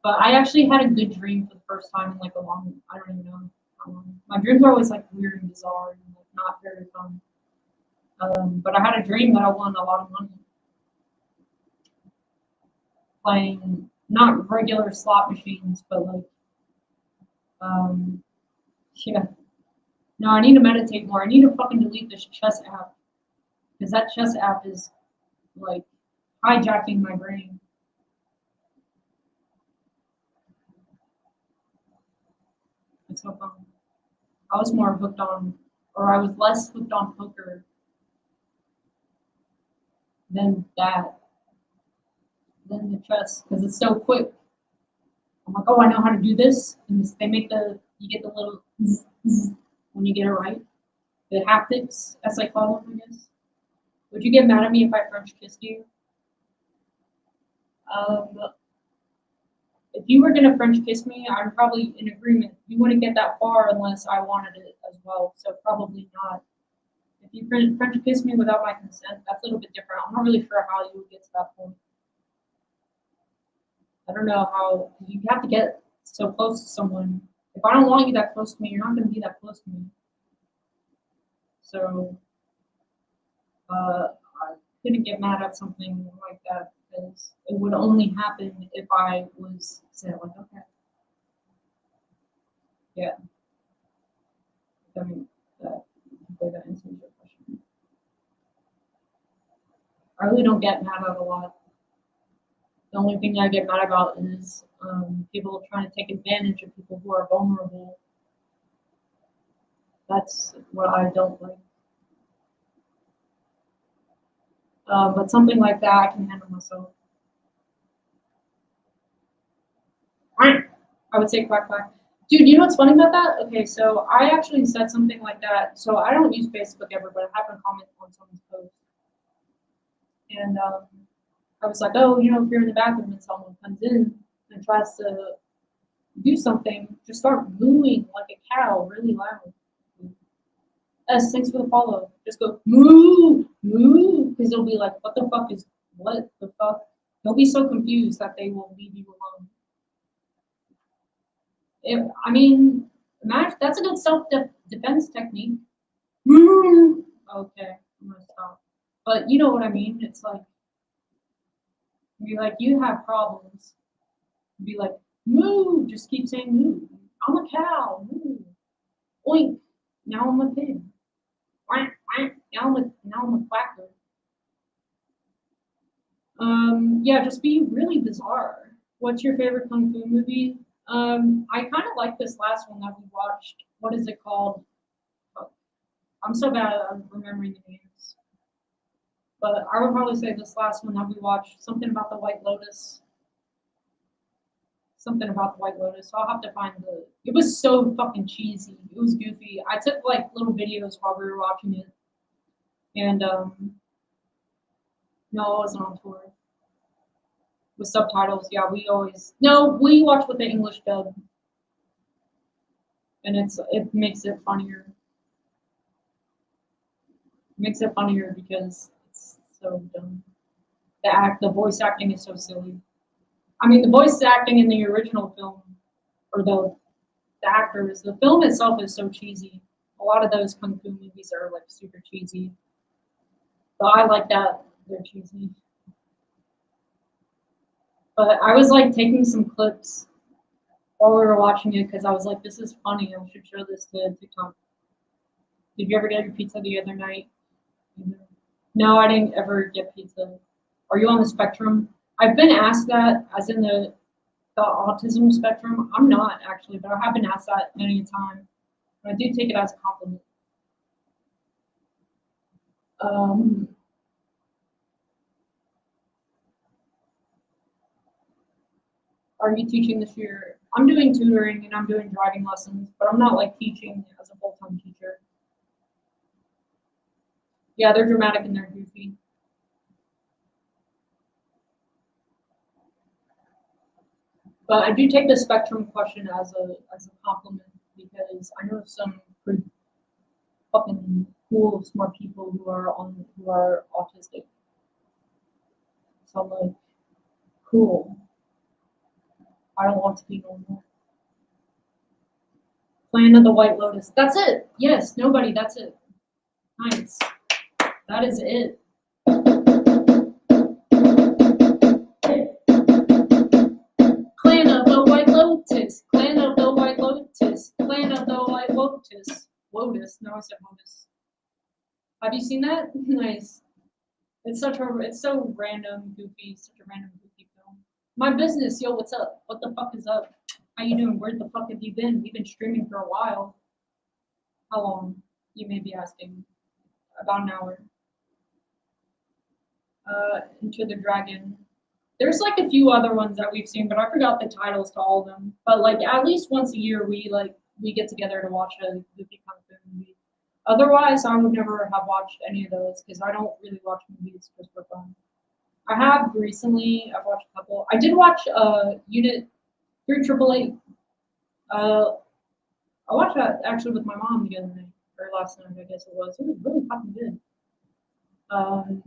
But I actually had a good dream for the first time in like a long, I don't even know how long. My dreams are always like weird and bizarre and like not very fun. But I had a dream that I won a lot of money playing not regular slot machines, but like, yeah. No, I need to meditate more. I need to fucking delete this chess app because that chess app is like hijacking my brain. It's so fun. I was more hooked on, or I was less hooked on poker than than the chess, because it's so quick. I'm like, oh, I know how to do this, and they make you get the little zzz, zzz when you get it right. The haptics, as I call them, I guess. Would you get mad at me if I French kissed you? If you were gonna French kiss me, I'm probably in agreement. You wouldn't get that far unless I wanted it as well, so probably not. If you French kiss me without my consent, that's a little bit different. I'm not really sure how you would get to that point. I don't know how, you have to get so close to someone. If I don't want you that close to me, you're not going to be that close to me. So, I couldn't get mad at something like that because it would only happen if I was said like, okay. Yeah. I mean, hopefully that answers your question. I really don't get mad at a lot. The only thing I get mad about is people trying to take advantage of people who are vulnerable. That's what I don't like. But something like that, I can handle myself. I would say quack quack. Dude, you know what's funny about that? Okay, so I actually said something like that. So I don't use Facebook ever, but I happen to comment on someone's post. And I was like, oh, you know, if you're in the bathroom and someone comes in and tries to do something, just start mooing like a cow really loud. Thanks for the follow. Just go moo, moo, because they'll be like, what the fuck? They'll be so confused that they will leave you alone. I mean, that's a good self-defense technique. Moo. Okay, I'm gonna stop. But you know what I mean? It's like, be like, you have problems. Be like, moo, just keep saying moo. I'm a cow, moo. Oink. Now I'm a pig. Quack, quack. Now I'm a quacker. Yeah, just be really bizarre. What's your favorite kung fu movie? I kind of like this last one that we watched. What is it called? Oh, I'm so bad at remembering the names. But I would probably say this last one that we watched, something about the White Lotus. Something about the White Lotus. So I'll have to find the. It was so fucking cheesy. It was goofy. I took like little videos while we were watching it, and no, I wasn't on tour with subtitles. Yeah, we watch with the English dub, and it makes it funnier. It makes it funnier because it's so dumb. The voice acting is so silly. I mean, the voice acting in the original film, or the actors, the film itself is so cheesy. A lot of those kung fu movies are like super cheesy, but I like that they're cheesy. But I was like taking some clips while we were watching it because I was like, this is funny. I should show this to TikTok. Did you ever get your pizza the other night? No, I didn't ever get pizza. Are you on the spectrum? I've been asked that, as in the autism spectrum. I'm not actually, but I have been asked that many a time. And I do take it as a compliment. Um, are you teaching this year? I'm doing tutoring and I'm doing driving lessons, but I'm not like teaching as a full-time teacher. Yeah, they're dramatic and they're goofy. But I do take the spectrum question as a compliment because I know some pretty fucking cool, smart people who are autistic. So I'm like, cool. I don't want to be normal. Plan of the White Lotus. That's it. Yes, nobody. That's it. Nice. That is it. Clan of the White Lotus. Clan of the White Lotus. Clan of the White Lotus. Lotus. No, I said Lotus. Have you seen that? Nice. It's so random, goofy, such a random, goofy film. My business, yo, what's up? What the fuck is up? How you doing? Where the fuck have you been? We've been streaming for a while. How long? You may be asking. About an hour. Into the Dragon. There's like a few other ones that we've seen, but I forgot the titles to all of them. But like at least once a year, we get together to watch a goofy kung fu movie. Otherwise, I would never have watched any of those because I don't really watch movies just for fun. I have recently. I've watched a couple. I did watch Unit 3888. Uh, I watched that actually with my mom the other night or last night, I guess it was. It was really fucking good. Um,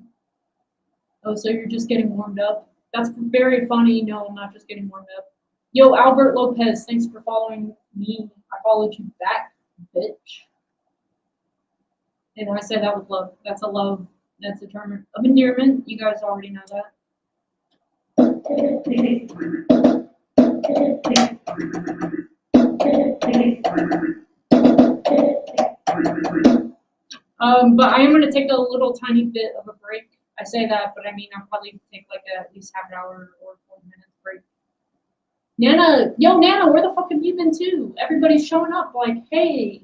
oh, so you're just getting warmed up? That's very funny. No, I'm not just getting warmed up. Yo, Albert Lopez, thanks for following me. I followed you back, bitch. And I say that with love. That's a love. That's a term of endearment. You guys already know that. But I am going to take a little tiny bit of a break. I say that, but I mean I'll probably take like at least half an hour or 40 minutes break. Nana, yo, Nana, where the fuck have you been too? Everybody's showing up like, hey,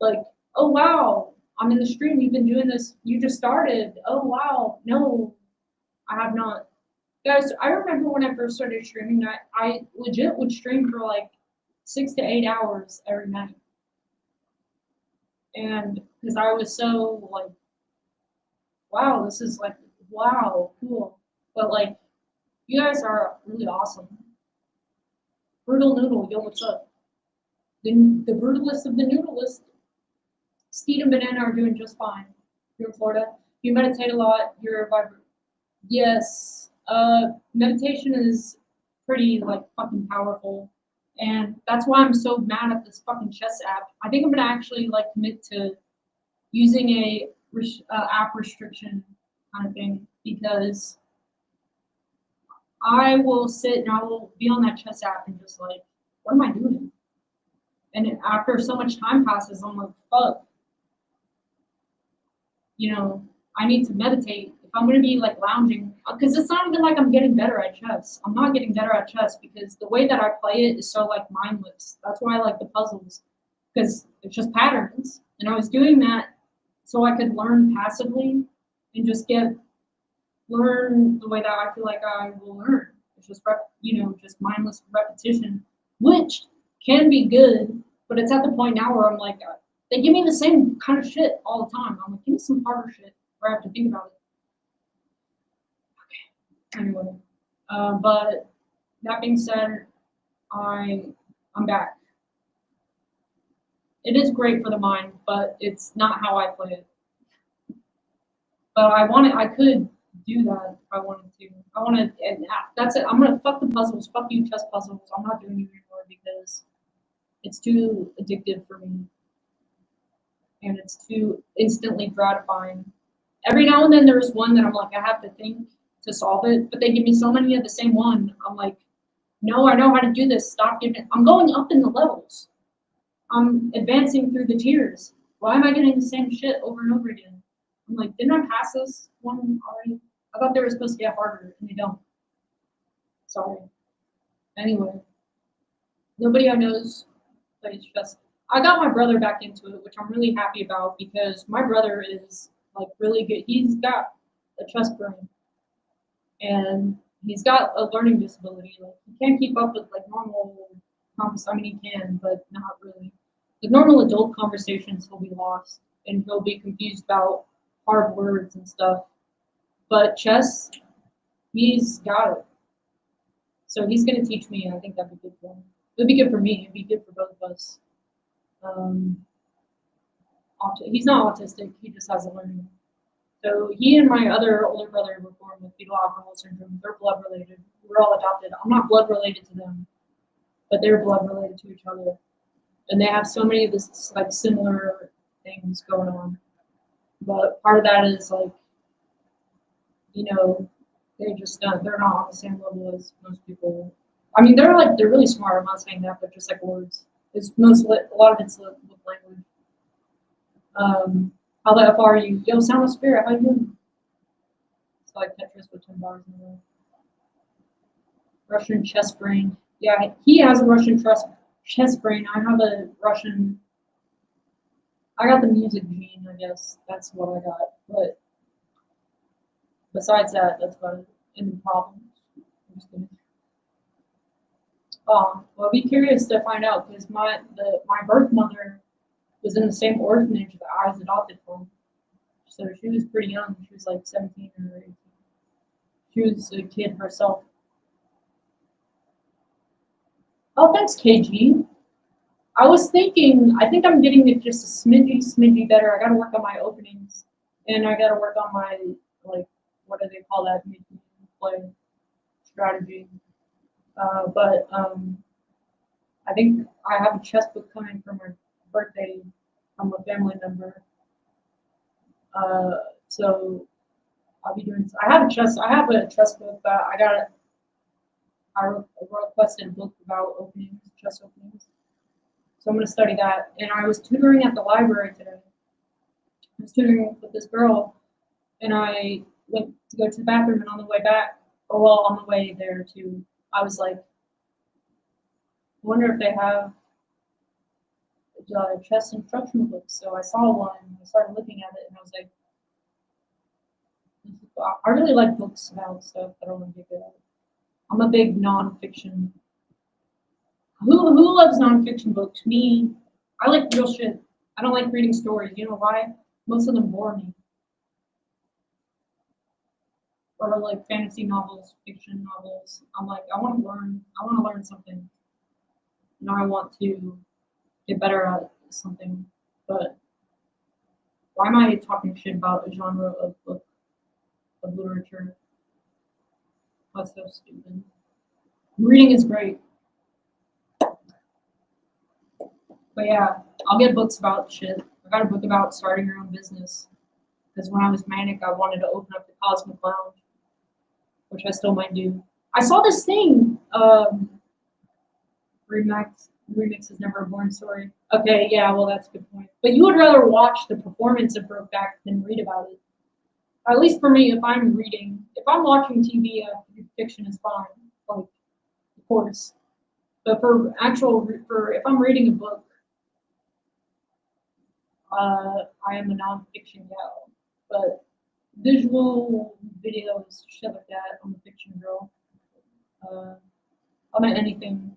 like, oh wow, I'm in the stream. You've been doing this. You just started. Oh wow, no, I have not. Guys, I remember when I first started streaming, I legit would stream for like 6 to 8 hours every night. And because I was so like, wow, this is like, wow, cool. But like, you guys are really awesome. Brutal Noodle, yo, what's up? The brutalist of the noodlist. Steed and Banana are doing just fine. You're in Florida. You meditate a lot. You're a vibrant. Yes. Meditation is pretty like fucking powerful. And that's why I'm so mad at this fucking chess app. I think I'm gonna actually like commit to using a app restriction kind of thing, because I will sit and I will be on that chess app and just like, what am I doing? And after so much time passes, I'm like, fuck, I need to meditate. If I'm gonna be like lounging, because it's not even like I'm getting better at chess. I'm not getting better at chess because the way that I play it is so like mindless. That's why I like the puzzles, because it's just patterns. And I was doing that so I could learn passively and just learn the way that I feel like I will learn. It's just just mindless repetition, which can be good, but it's at the point now where I'm like, they give me the same kind of shit all the time. I'm like, give me some harder shit where I have to think about it. Okay. Anyway, but that being said, I'm back. It is great for the mind, but it's not how I play it. But I could do that if I wanted to. And that's it. I'm gonna fuck the puzzles. Fuck you, chess puzzles. I'm not doing it anymore because it's too addictive for me. And it's too instantly gratifying. Every now and then there's one that I'm like, I have to think to solve it, but they give me so many of the same one. I'm like, no, I know how to do this. Stop giving it. I'm going up in the levels. I'm advancing through the tiers. Why am I getting the same shit over and over again? I'm like, didn't I pass this one already? I thought they were supposed to get harder, and they don't. Sorry. Anyway, nobody I knows plays chess. I got my brother back into it, which I'm really happy about because my brother is like really good. He's got a chess brain, and he's got a learning disability. Like he can't keep up with like normal conversations. I mean, he can, but not really. The normal adult conversations, he'll be lost, and he'll be confused about hard words and stuff. But chess, he's got it. So he's gonna teach me. I think that'd be good for him. It'd be good for me. It'd be good for both of us. He's not autistic. He just has a learning. So he and my other older brother were born with fetal alcohol syndrome. They're blood related. We're all adopted. I'm not blood related to them, but they're blood related to each other. And they have so many of this like similar things going on. But part of that is like, they're not on the same level as most people. I mean, they're really smart. I'm not saying that, but just like words. A lot of it's with language. How the F are you? Yo, Sound of Spirit, how you doing? It's like Tetris with 10 bars in a row. Russian chess brain. Yeah, he has a Russian chess brain. I have a Russian. I got the music gene, I guess. That's what I got. But besides that, that's about it. Any problems? I'm just kidding. Well, I'd be curious to find out because my birth mother was in the same orphanage that I was adopted from. So she was pretty young. She was like 17 or 18. She was a kid herself. Oh, thanks, KG. I was thinking, I think I'm getting it just a smidgy better. I got to work on my openings, and I got to work on my, like, what do they call that? Making play strategy. But I think I have a chess book coming for my birthday from a family member. So I'll be doing. I have a chess book that I requested a book about chess openings. So I'm going to study that. And I was tutoring at the library today. I was tutoring with this girl, and I went to go to the bathroom, and on the way back, on the way there too, I was like, I wonder if they have chess instructional books. So I saw one, and I started looking at it, and I was like, I really like books about stuff that I want to get good at. I'm a big nonfiction. Who loves nonfiction books? Me. I like real shit. I don't like reading stories. You know why? Most of them bore me. Or like fantasy novels, fiction novels. I'm like, I want to learn something. I want to get better at something. But why am I talking shit about a genre of book, of literature? That's so stupid. Reading is great. But yeah, I'll get books about shit. I got a book about starting your own business. Because when I was manic, I wanted to open up the Cosmic Lounge, which I still might do. I saw this thing. Remix is never a boring story. Okay, yeah, well, that's a good point. But you would rather watch the performance of Brokeback than read about it. At least for me, if I'm watching TV, fiction is fine, like, of course. But for if I'm reading a book, I am a nonfiction gal. But visual videos, shit like that, I'm a fiction girl. I'm at anything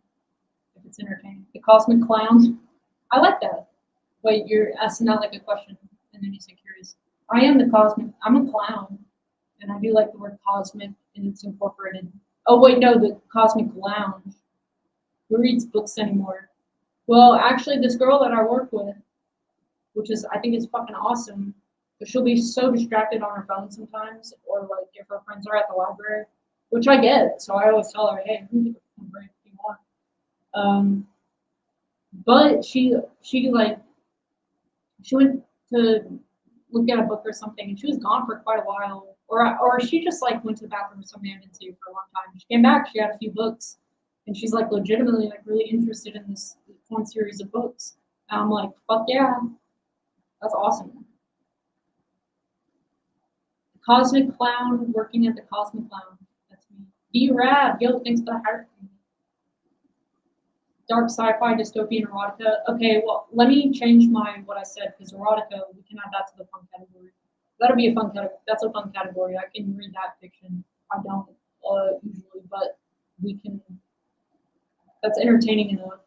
if it's entertaining. The Cosmic Clown, I like that. Wait, you're asking that like a question, and then you say curious. I am the cosmic. I'm a clown, and I do like the word cosmic, and it's incorporated. Oh wait, no, the Cosmic Lounge. Who reads books anymore? Well, actually, this girl that I work with, which is I think is fucking awesome, but she'll be so distracted on her phone sometimes, or like if her friends are at the library, which I get. So I always tell her, hey, you can take a break if you want. But she went to look at a book or something, and she was gone for quite a while, or she just like went to the bathroom or something. I didn't see her for a long time. She came back. She had a few books, and she's like legitimately like really interested in this one series of books. And I'm like, fuck yeah, that's awesome. The Cosmic Clown working at the Cosmic Clown. That's me. D-Rad, yo, thanks for the heart. Dark sci-fi, dystopian, erotica. Okay, well, let me change what I said, because erotica, we can add that to the fun category. That'll be a fun category. That's a fun category. I can read that fiction. I don't usually, but we can. That's entertaining enough.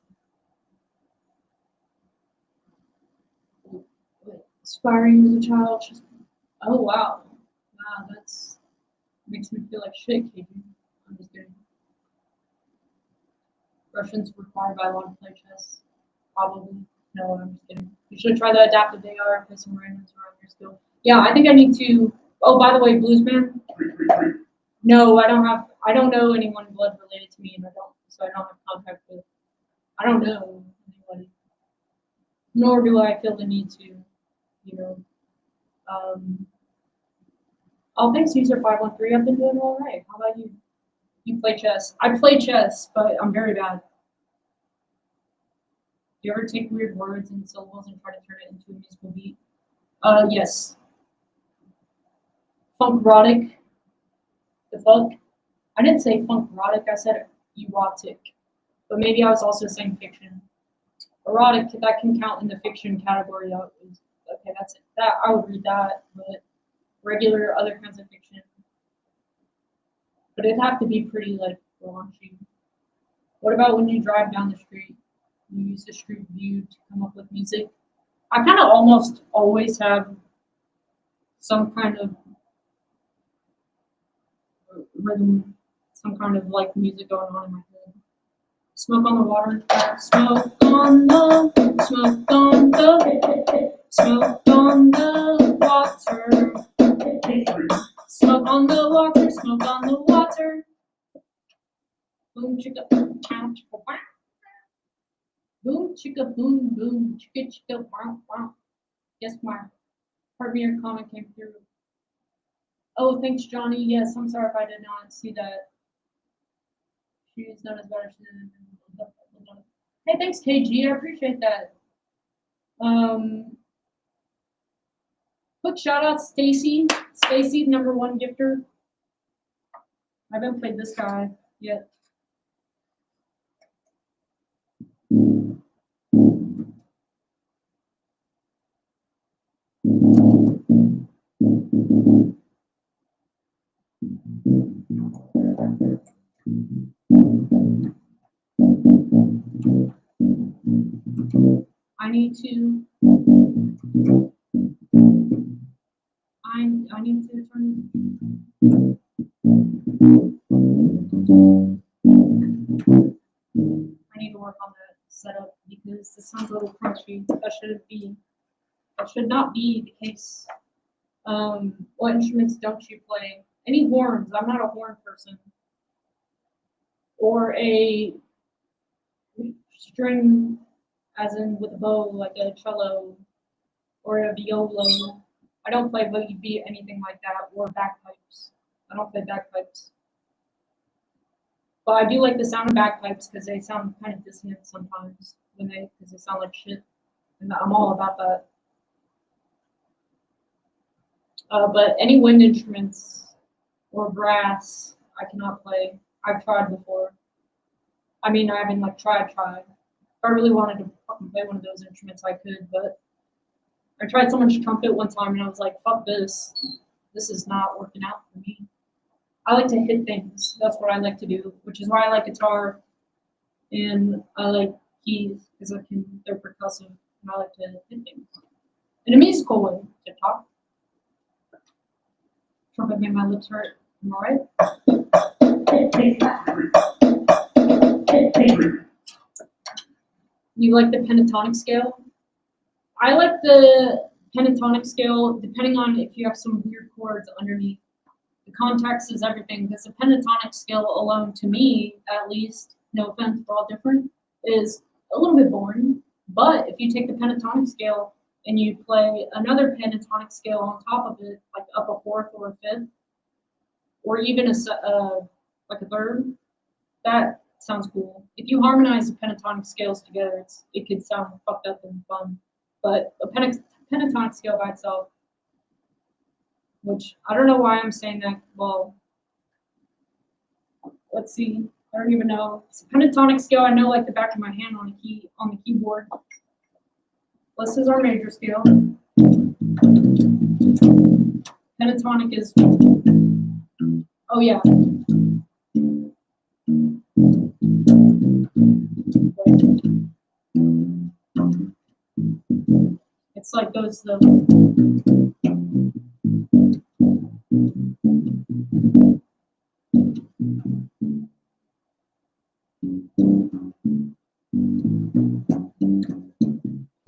Aspiring as a child. Oh wow, wow, that's makes me feel like shit, Katie. I'm just kidding. Russians required by law to play chess. Probably. No, I'm just kidding. You should try the adaptive AR and put some randoms around your skill. Yeah, I think I need to. Oh, by the way, Bluesman. No, I don't know anyone blood related to me, and so I don't have contact with. I don't know anybody. Nor do I feel the need to, you know. Oh, thanks, user 513. I've been doing all right. How about you? You play chess. I play chess, but I'm very bad. Do you ever take weird words and syllables and try to turn it into a musical beat? Yes. Funkrotic. The funk. I didn't say funkrotic. I said erotic. But maybe I was also saying fiction. Erotic, that can count in the fiction category. Okay, that's it. That I would read that, but regular other kinds of fiction. But it'd have to be pretty like raunchy. What about when you drive down the street? You use the street view to come up with music. I kind of almost always have some kind of rhythm, some kind of like music going on in my head. Smoke on the water, smoke on the, smoke on the, smoke on the water. Smoke on the water, smoke on the water. Boom chicka, pow chicka, wow. Boom chicka, boom boom, chicka chicka, wow wow. Yes, my premier comment came through. Oh, thanks, Johnny. Yes, I'm sorry if I did not see that. She's not as bad as she is. Hey, thanks, KG. I appreciate that. Quick shout out, Stacy. Stacy, #1 gifter. I haven't played this guy yet. I need to. I need to turn. I need to work on that setup because this sounds a little crunchy. That should not be the case. What instruments don't you play? Any horns? I'm not a horn person. Or a string, as in with a bow, like a cello, or a violo. I don't play boogie beat, anything like that, or bagpipes. I don't play bagpipes. But I do like the sound of bagpipes because they sound kind of dissonant sometimes because they sound like shit. And I'm all about that. But any wind instruments or brass, I cannot play. I've tried before. I mean, I haven't like tried. If I really wanted to fucking play one of those instruments, I could. But I tried someone's trumpet one time, and I was like, "Fuck this! This is not working out for me." I like to hit things. That's what I like to do, which is why I like guitar, and I like keys because they're percussive, and I like to hit things in a musical way. TikTok. Trumpet made my lips hurt. Am I right? You like the pentatonic scale? I like the pentatonic scale depending on if you have some weird chords underneath. The context is everything because the pentatonic scale alone, to me at least, no offense, we're all different, is a little bit boring. But if you take the pentatonic scale and you play another pentatonic scale on top of it, like up a fourth or a fifth, or even like a third, that sounds cool. If you harmonize the pentatonic scales together, it could sound fucked up and fun. But a pentatonic scale by itself, which I don't know why I'm saying that. Well, let's see. I don't even know. It's a pentatonic scale. I know like the back of my hand on the keyboard. This is our major scale. Pentatonic is. Oh yeah. It's like goes the.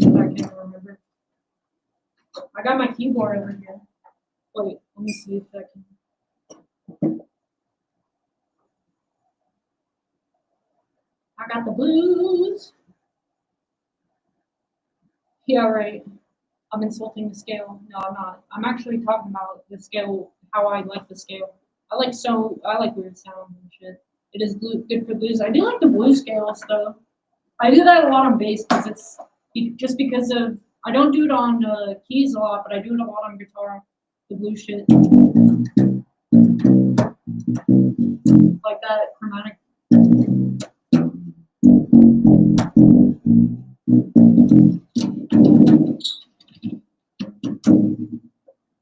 I can't remember. I got my keyboard over here. Wait, let me see if I can. I got the blues. Yeah, right. I'm insulting the scale. No, I'm not. I'm actually talking about the scale, how I like the scale. I like weird sounds and shit. It is good for blues. I do like the blues scales though. I do that a lot on bass because it's just because of I don't do it on keys a lot, but I do it a lot on guitar. The blues shit, like that chromatic.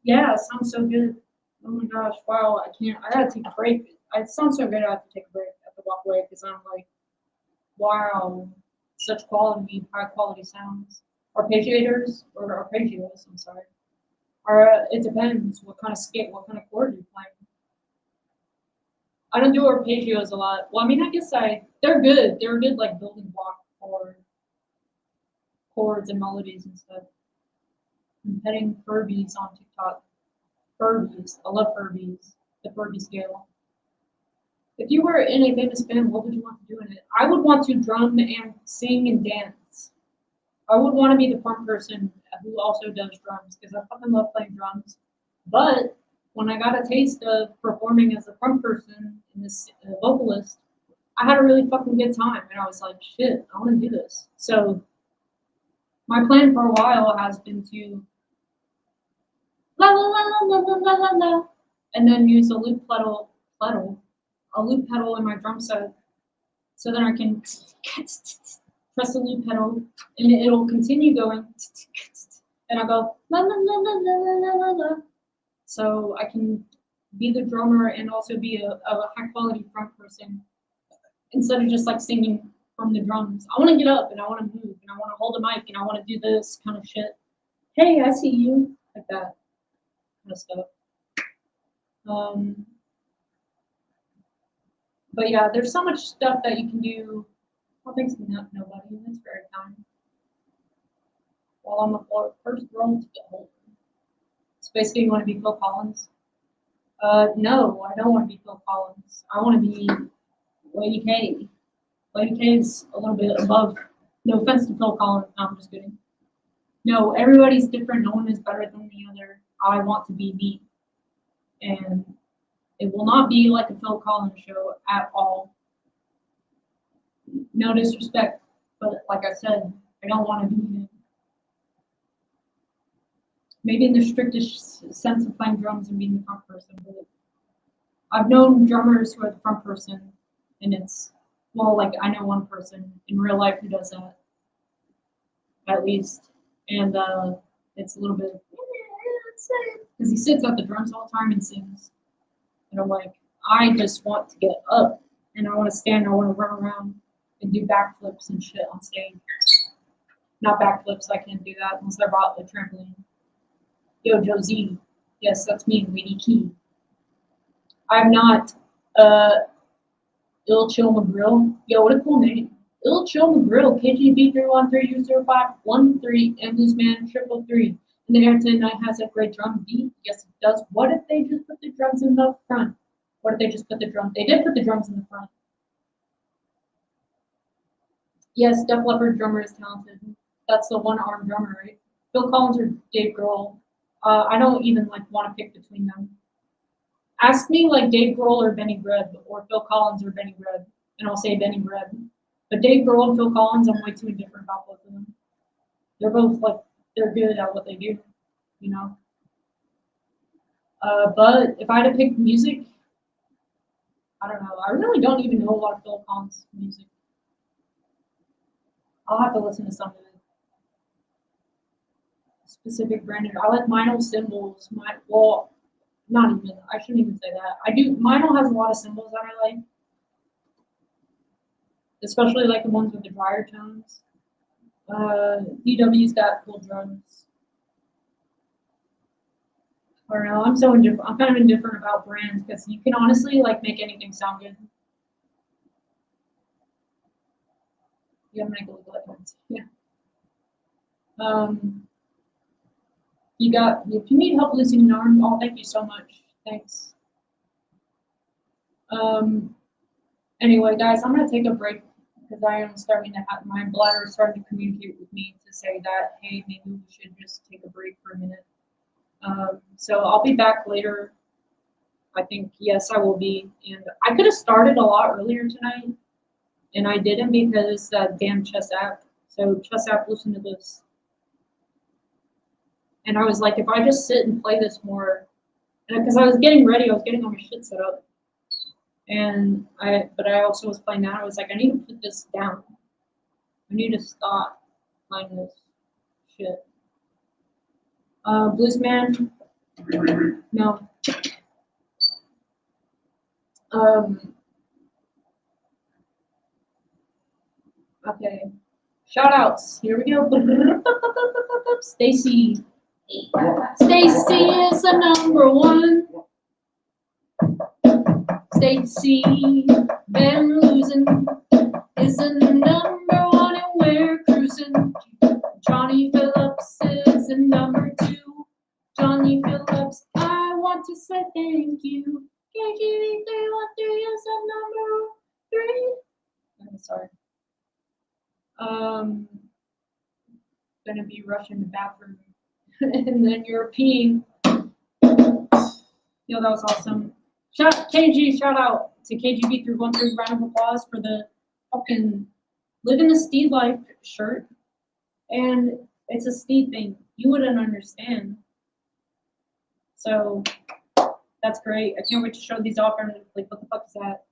Yeah, it sounds so good. Oh my gosh, wow, I can't. I gotta take a break. It sounds so good. I have to take a break. I have to walk away because I'm like, wow, such quality, high quality sounds. Arpeggiators or arpeggios. I'm sorry. Or it depends what kind of skate, what kind of chord you're playing. I don't do arpeggios a lot. Well, I mean, I guess they're good. They're a good like building block for chords and melodies and stuff. I'm petting Furbies on TikTok. Furbies. I love Furbies. The Furby scale. If you were in a famous band, what would you want to do in it? I would want to drum and sing and dance. I would want to be the front person who also does drums because I fucking love playing drums. But when I got a taste of performing as a front person and this vocalist, I had a really fucking good time. And I was like, shit, I want to do this. So my plan for a while has been to la la la la la la la la, and then use a loop pedal in my drum set, so then I can press the loop pedal, and it'll continue going, and I go la la la la la la la la. So I can be the drummer and also be a high quality front person instead of just like singing from the drums. I want to get up and I want to move and I want to hold a mic and I want to do this kind of shit. Hey, I see you, like that kind of stuff. But yeah, there's so much stuff that you can do. Well, thanks to nobody. That's very kind. While I'm the first girl to get hold. So basically, you want to be Phil Collins? No, I don't want to be Phil Collins. I want to be Lady K. Lady K is a little bit above. No offense to Phil Collins. No, I'm just kidding. No, everybody's different. No one is better than the other. I want to be me. And it will not be like a Phil Collins show at all. No disrespect, but like I said, I don't want to be him. Maybe in the strictest sense of playing drums and being the front person, but I've known drummers who are the front person, and it's, well, like I know one person in real life who does that, at least, and it's a little bit, because he sits at the drums all the time and sings, and I'm like, I just want to get up, and I want to stand, I want to run around and do backflips and shit on stage. Not backflips, I can't do that unless I bought the trampoline. Yo, Josie. Yes, that's me, Weedy Key. I'm not Ill Chill McGrill. Yo, what a cool name. Ill Chill McGrill, KGB 313U0513, and Bluesman 333. And the air tonight has a great drum beat. Yes, it does. What if they just put the drums in the front? What if they just put the drums? They did put the drums in the front. Yes, Def Leppard drummer is talented. That's the one-arm drummer, right? Phil Collins or Dave Grohl. I don't even like want to pick between them. Ask me like Dave Grohl or Benny Greb, or Phil Collins or Benny Greb, and I'll say Benny Greb. But Dave Grohl and Phil Collins, I'm way too indifferent about both of them. They're both like, they're good at what they do, you know. But if I had to pick music, I don't know. I really don't even know a lot of Phil Collins music. I'll have to listen to some of it. Specific branded. I like Meinl cymbals. Well, not even. I shouldn't even say that. I do. Meinl has a lot of cymbals that I like, especially like the ones with the drier tones. DW's got cool drums. I don't know. I'm so indifferent. I'm kind of indifferent about brands because you can honestly like make anything sound good. You gotta make it look like it. Yeah. You got, if you need help losing an arm, oh, thank you so much. Thanks. Anyway, guys, I'm gonna take a break because I am starting to have, my bladder is starting to communicate with me to say that, hey, maybe we should just take a break for a minute. So I'll be back later. I think, yes, I will be. And I could have started a lot earlier tonight, and I didn't because that damn chess app. So chess app, listen to this. And I was like, if I just sit and play this more, because I was getting ready, I was getting all my shit set up. But I also was playing that. I was like, I need to put this down. I need to stop playing this shit. Bluesman? No. Okay. Shout outs. Here we go. Stacy. Stacy is the number one. Stacy been losing. Is the number one and we're cruising. Johnny Phillips is the number two. Johnny Phillips, I want to say thank you. KGB 313 is the number three. I'm sorry. Gonna be rushing the bathroom. And then you're peeing. Yo, that was awesome. KG, shout out to KGB 313. Round of applause for the fucking Living the Steed Life shirt. And it's a Steed thing. You wouldn't understand. So that's great. I can't wait to show these off. Like, what the fuck is that?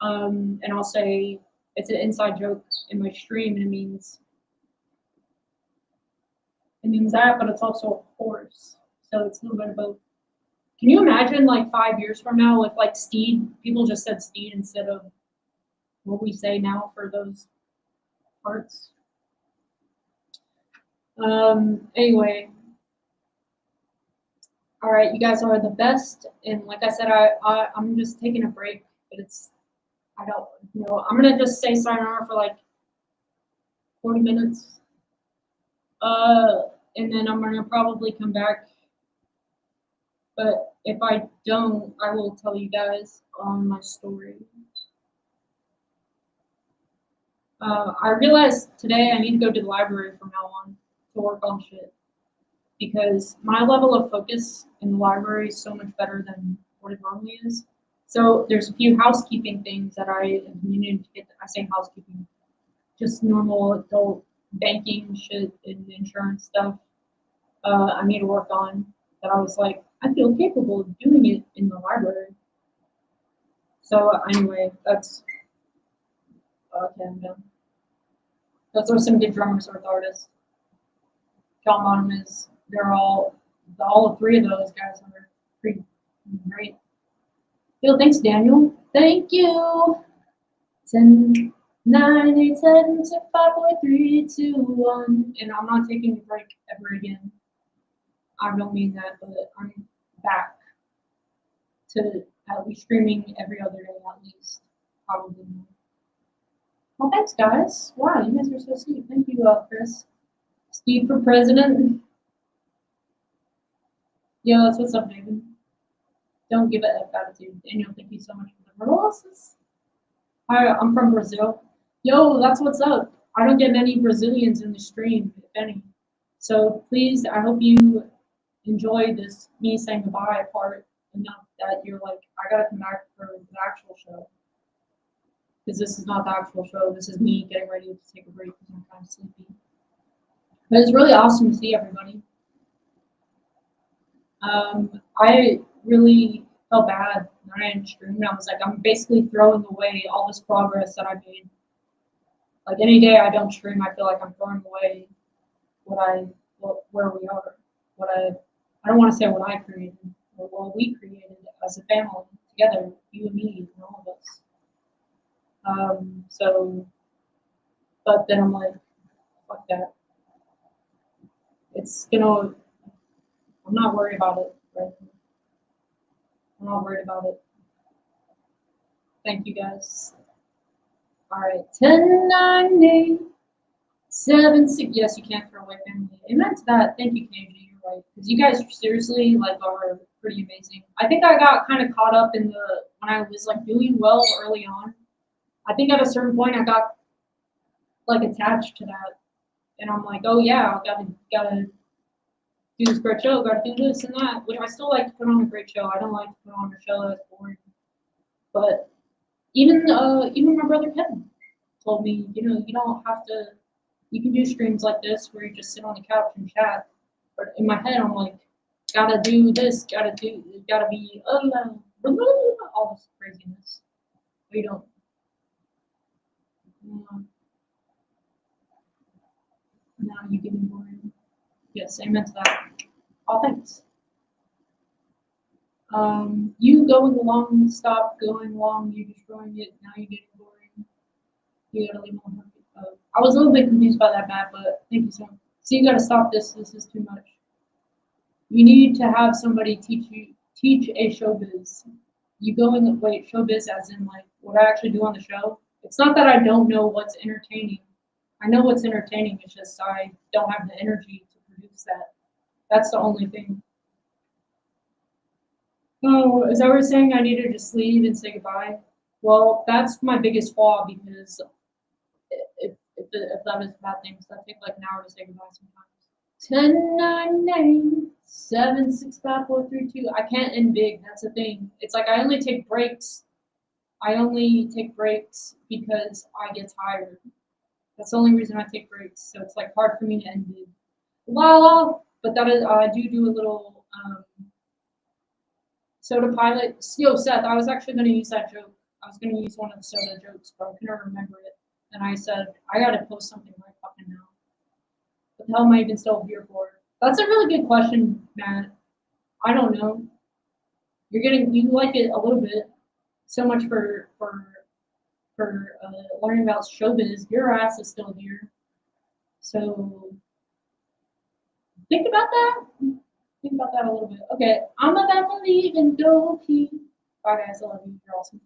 And I'll say it's an inside joke in my stream, and it means that, but it's also a horse. So it's a little bit of both. Can you imagine like 5 years from now if like Steed, people just said Steed instead of what we say now for those parts? Anyway. All right, you guys are the best. And like I said, I'm just taking a break, but I don't, I'm going to just say sayonara for like 40 minutes. And then I'm going to probably come back. But if I don't, I will tell you guys on my story. I realized today I need to go to the library from now on. to work on shit because my level of focus in the library is so much better than what it normally is. So there's a few housekeeping things that I am needing to get. I say housekeeping, just normal adult banking shit and insurance stuff. I need to work on that. I was like, I feel capable of doing it in the library. So anyway, that's okay. I'm done. Those are some good drummers with artists. John Bonham is. They're all three of those guys are pretty great. Yo, thanks, Daniel. Thank you. 10, 9, 8, 7, 6, 5, 4, 3, 2, 1. And I'm not taking a break ever again. I don't mean that, but I'm back to at least streaming every other day at least. Probably more. Well, thanks, guys. Wow, you guys are so sweet. Thank you, Chris. Steve for president. Yo, that's what's up, David. Don't give it F attitude. Daniel, thank you so much for the releases. Hi, I'm from Brazil. Yo, that's what's up. I don't get many Brazilians in the stream, if any. So please, I hope you enjoy this me saying goodbye part enough that you're like, I gotta come back for the actual show. Because this is not the actual show. This is me getting ready to take a break because I'm kind of sleepy. But it's really awesome to see everybody. I really felt bad when I didn't stream. I was like, I'm basically throwing away all this progress that I made. Like any day I don't stream, I feel like I'm throwing away where we are. I don't want to say what I created, but what we created as a family together, you and me and all of us. But then I'm like, fuck that. I'm not worried about it right now. I'm not worried about it. Thank you guys. All right, 10, 9, 8, 7, 6. Yes, you can't throw away family. Amen to that. Thank you, KG. You're right. Because you guys seriously are pretty amazing. I think I got kind of caught up when I was like doing well early on. I think at a certain point I got like attached to that, and I'm like, oh yeah, I gotta do this great show, gotta do this and that. Which I still like to put on a great show. I don't like to put on a show that's boring. But even my brother Kevin told me, you don't have to. You can do streams like this where you just sit on the couch and chat. But in my head, I'm like, gotta do this, gotta be all this craziness. But you don't. Now you give me boring. Yes, amen to that. All thanks. You going along, stop going along, you destroying it, now you're getting boring. You gotta leave on her. I was a little bit confused by that, Matt, but thank you so much. So you gotta stop this is too much. You need to have somebody teach a showbiz. You go in the showbiz as in like what I actually do on the show. It's not that I don't know what's entertaining. I know what's entertaining, it's just I don't have the energy to produce that. That's the only thing. Oh, as I was saying, I need to just leave and say goodbye. Well, that's my biggest flaw because if that is a bad thing, so that takes like an hour to say goodbye sometimes. 10, 9, 8, 7, 6, 5, 4, 3, 2. I can't end big. That's the thing. It's like I only take breaks. I only take breaks because I get tired. That's the only reason I take breaks. So it's like hard for me to end big. Well, but that is I do a little soda pilot. Yo, Seth, I was actually going to use that joke. I was going to use one of the soda jokes, but I couldn't remember it. And I said, I got to post something right fucking now. What the hell am I even still here for? That's a really good question, Matt. I don't know. You like it a little bit. So much for learning about showbiz. Your ass is still here. So think about that. Think about that a little bit. Okay, I'm about to leave and go pee. Bye guys, I love you. You're awesome.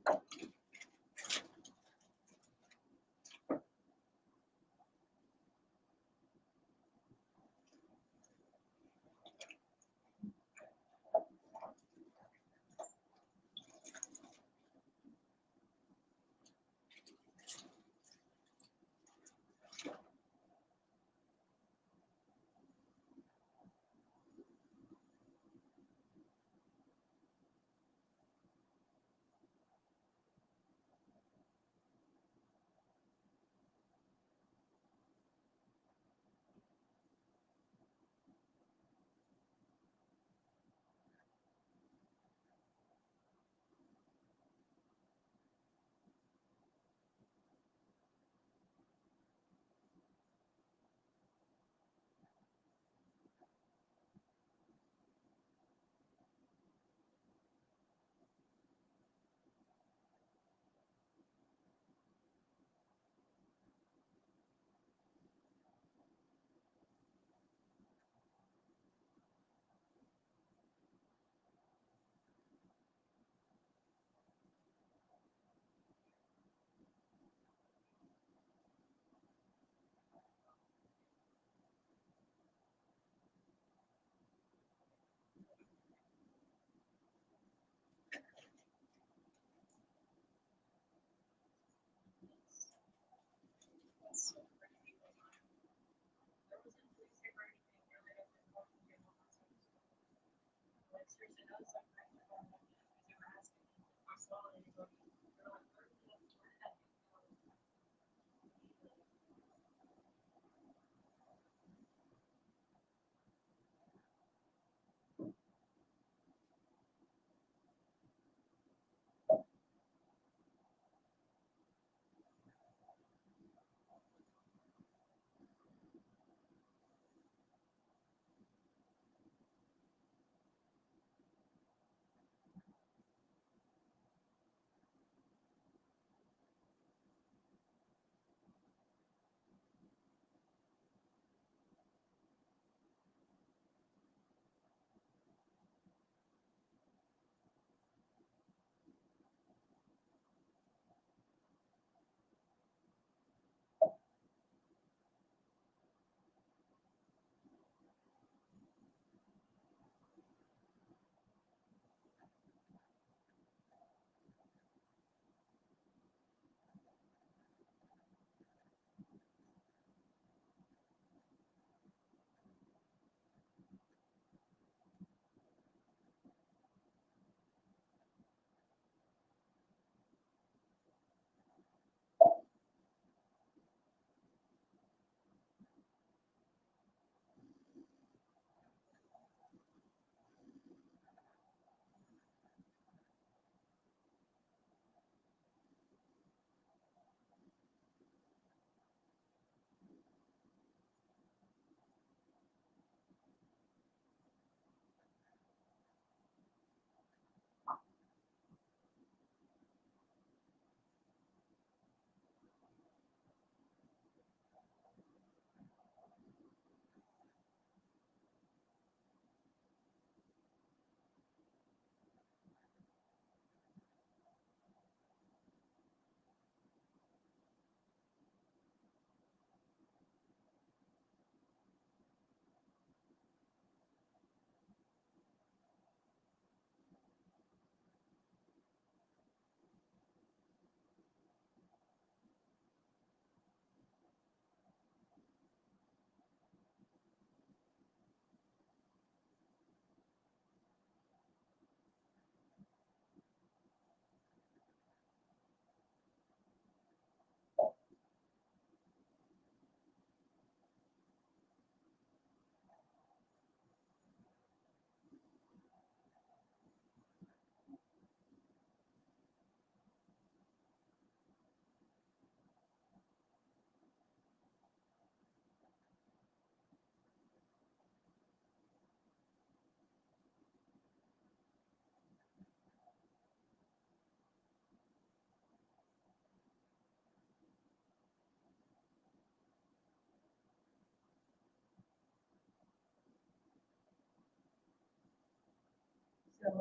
So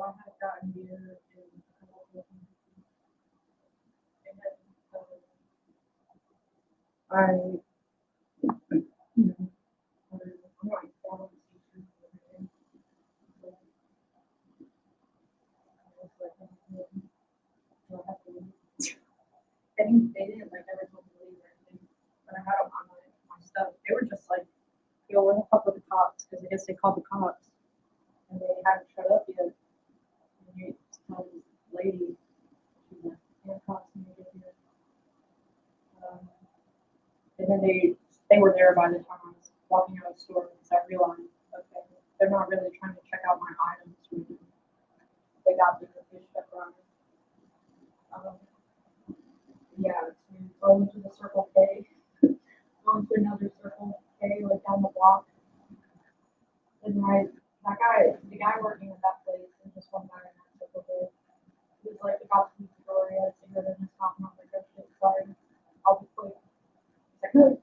I had gotten beer and a couple of And then, I, you know, I'm like following teachers and everything. So I was like, do I have to leave? They didn't like ever told me to leave or anything, but I had them on my stuff. They were just like, yo, what the fuck with the cops? Because I guess they called the cops and they hadn't shut up yet. And you tell this lady, she's like, handcuffs me to get here. And then they were there by the time I was walking out of the store because I realized, okay, they're not really trying to check out my items. Really. They got the fish stuff around. Um, yeah, to go into the Circle K, go into another Circle K, like down the block. And the guy working at that place, and just one guy in that Circle K, he was like about to leave the door, he had a cigarette in his mouth, and I was like, oh shit, sorry, I'll be quick. He's like, no,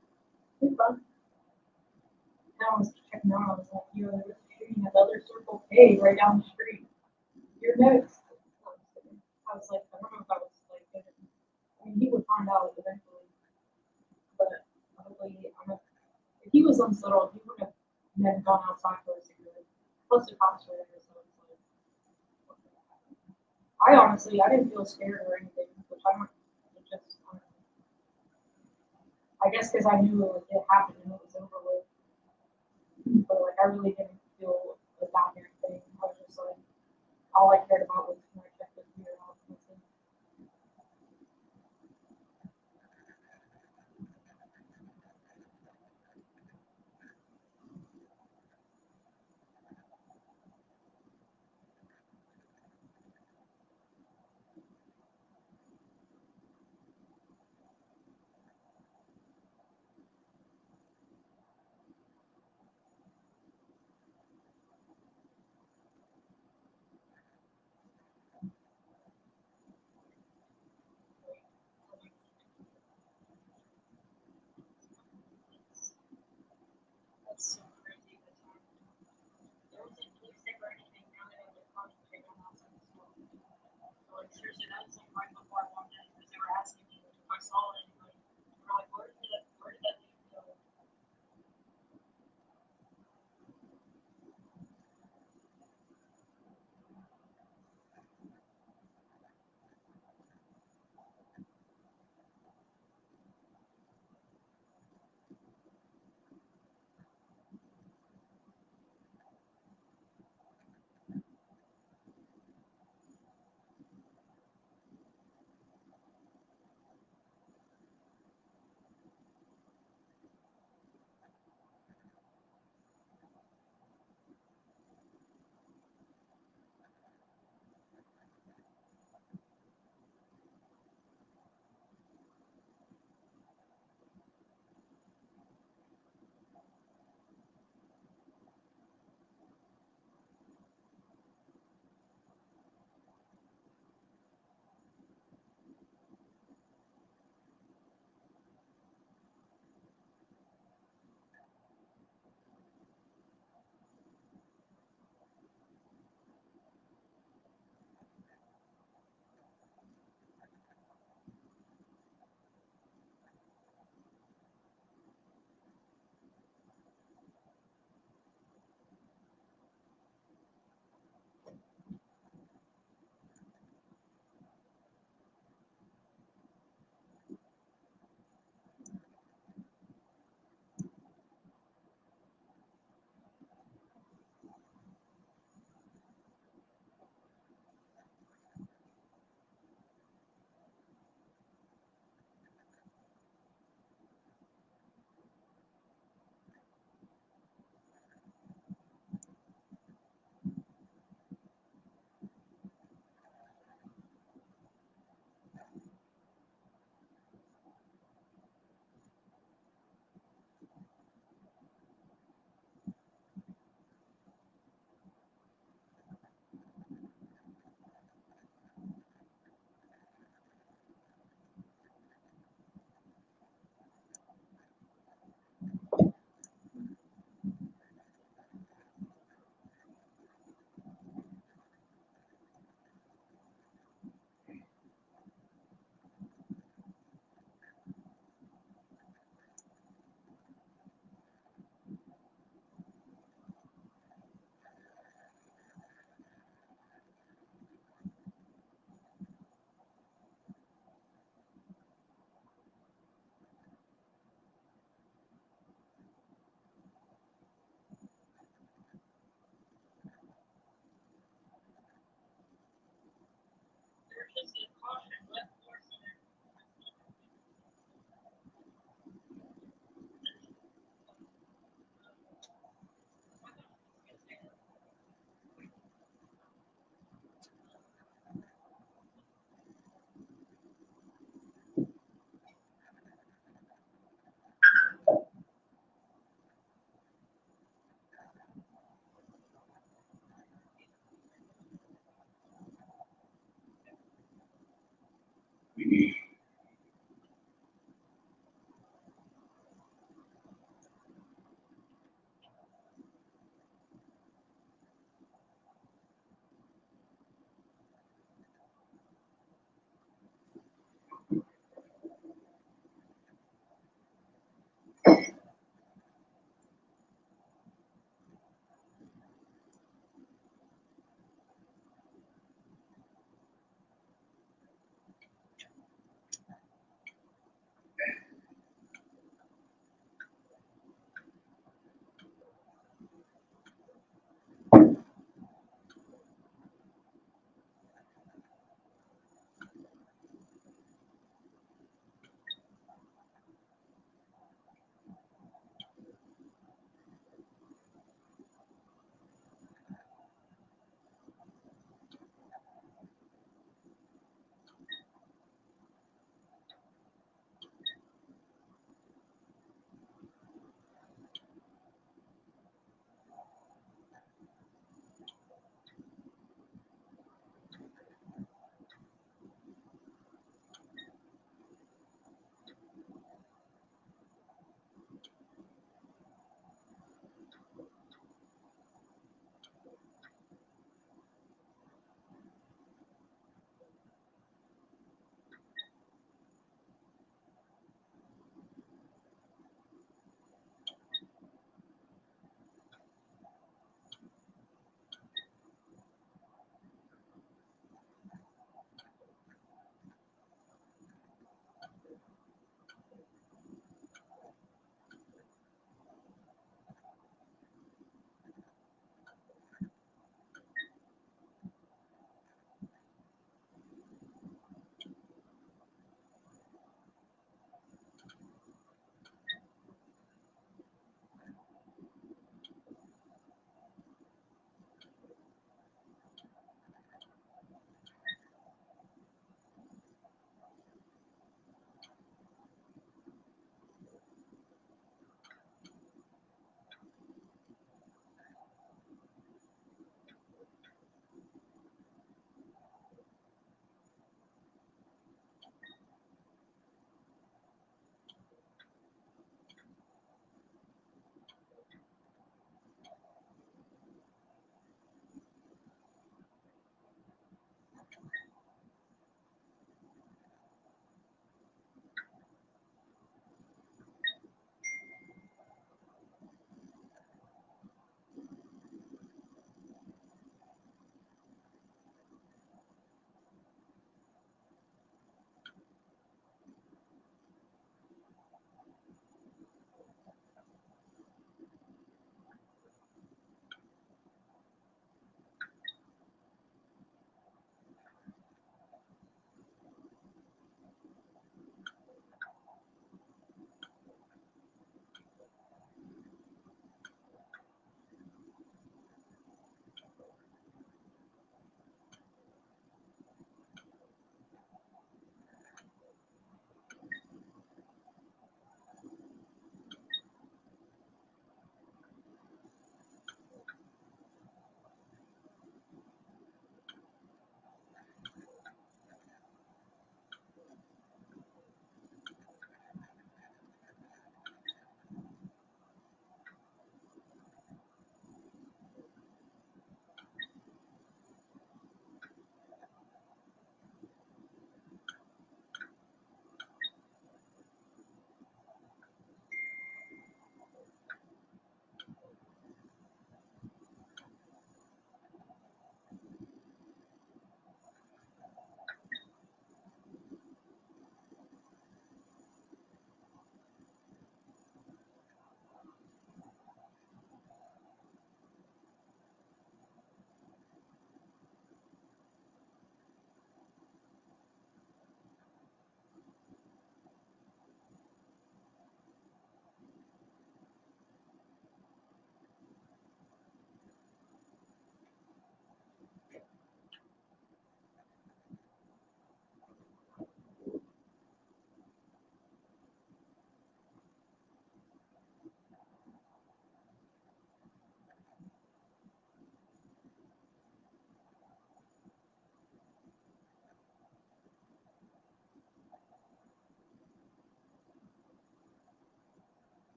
it's fun. And I was checking out, I was like, yo, there's a shooting at the other Circle K right down the street. You're next. I was like, I don't know if I was like, I mean, he would find out eventually, but probably, if he was unsettled, he would have then gone outside for a cigarette. Plus, the cops were there, so it's like, I didn't feel scared or anything, which I don't, it just, I guess because I knew it happened and it was over with, but like, I really didn't feel about anything. I was just like, all I cared about was when I checked this year out. That's so crazy. There wasn't music or anything. Now they have to concentrate on outside the store. So like seriously, that was like right before I walked in because they were asking me if I saw anybody. They were like, where did that dude go?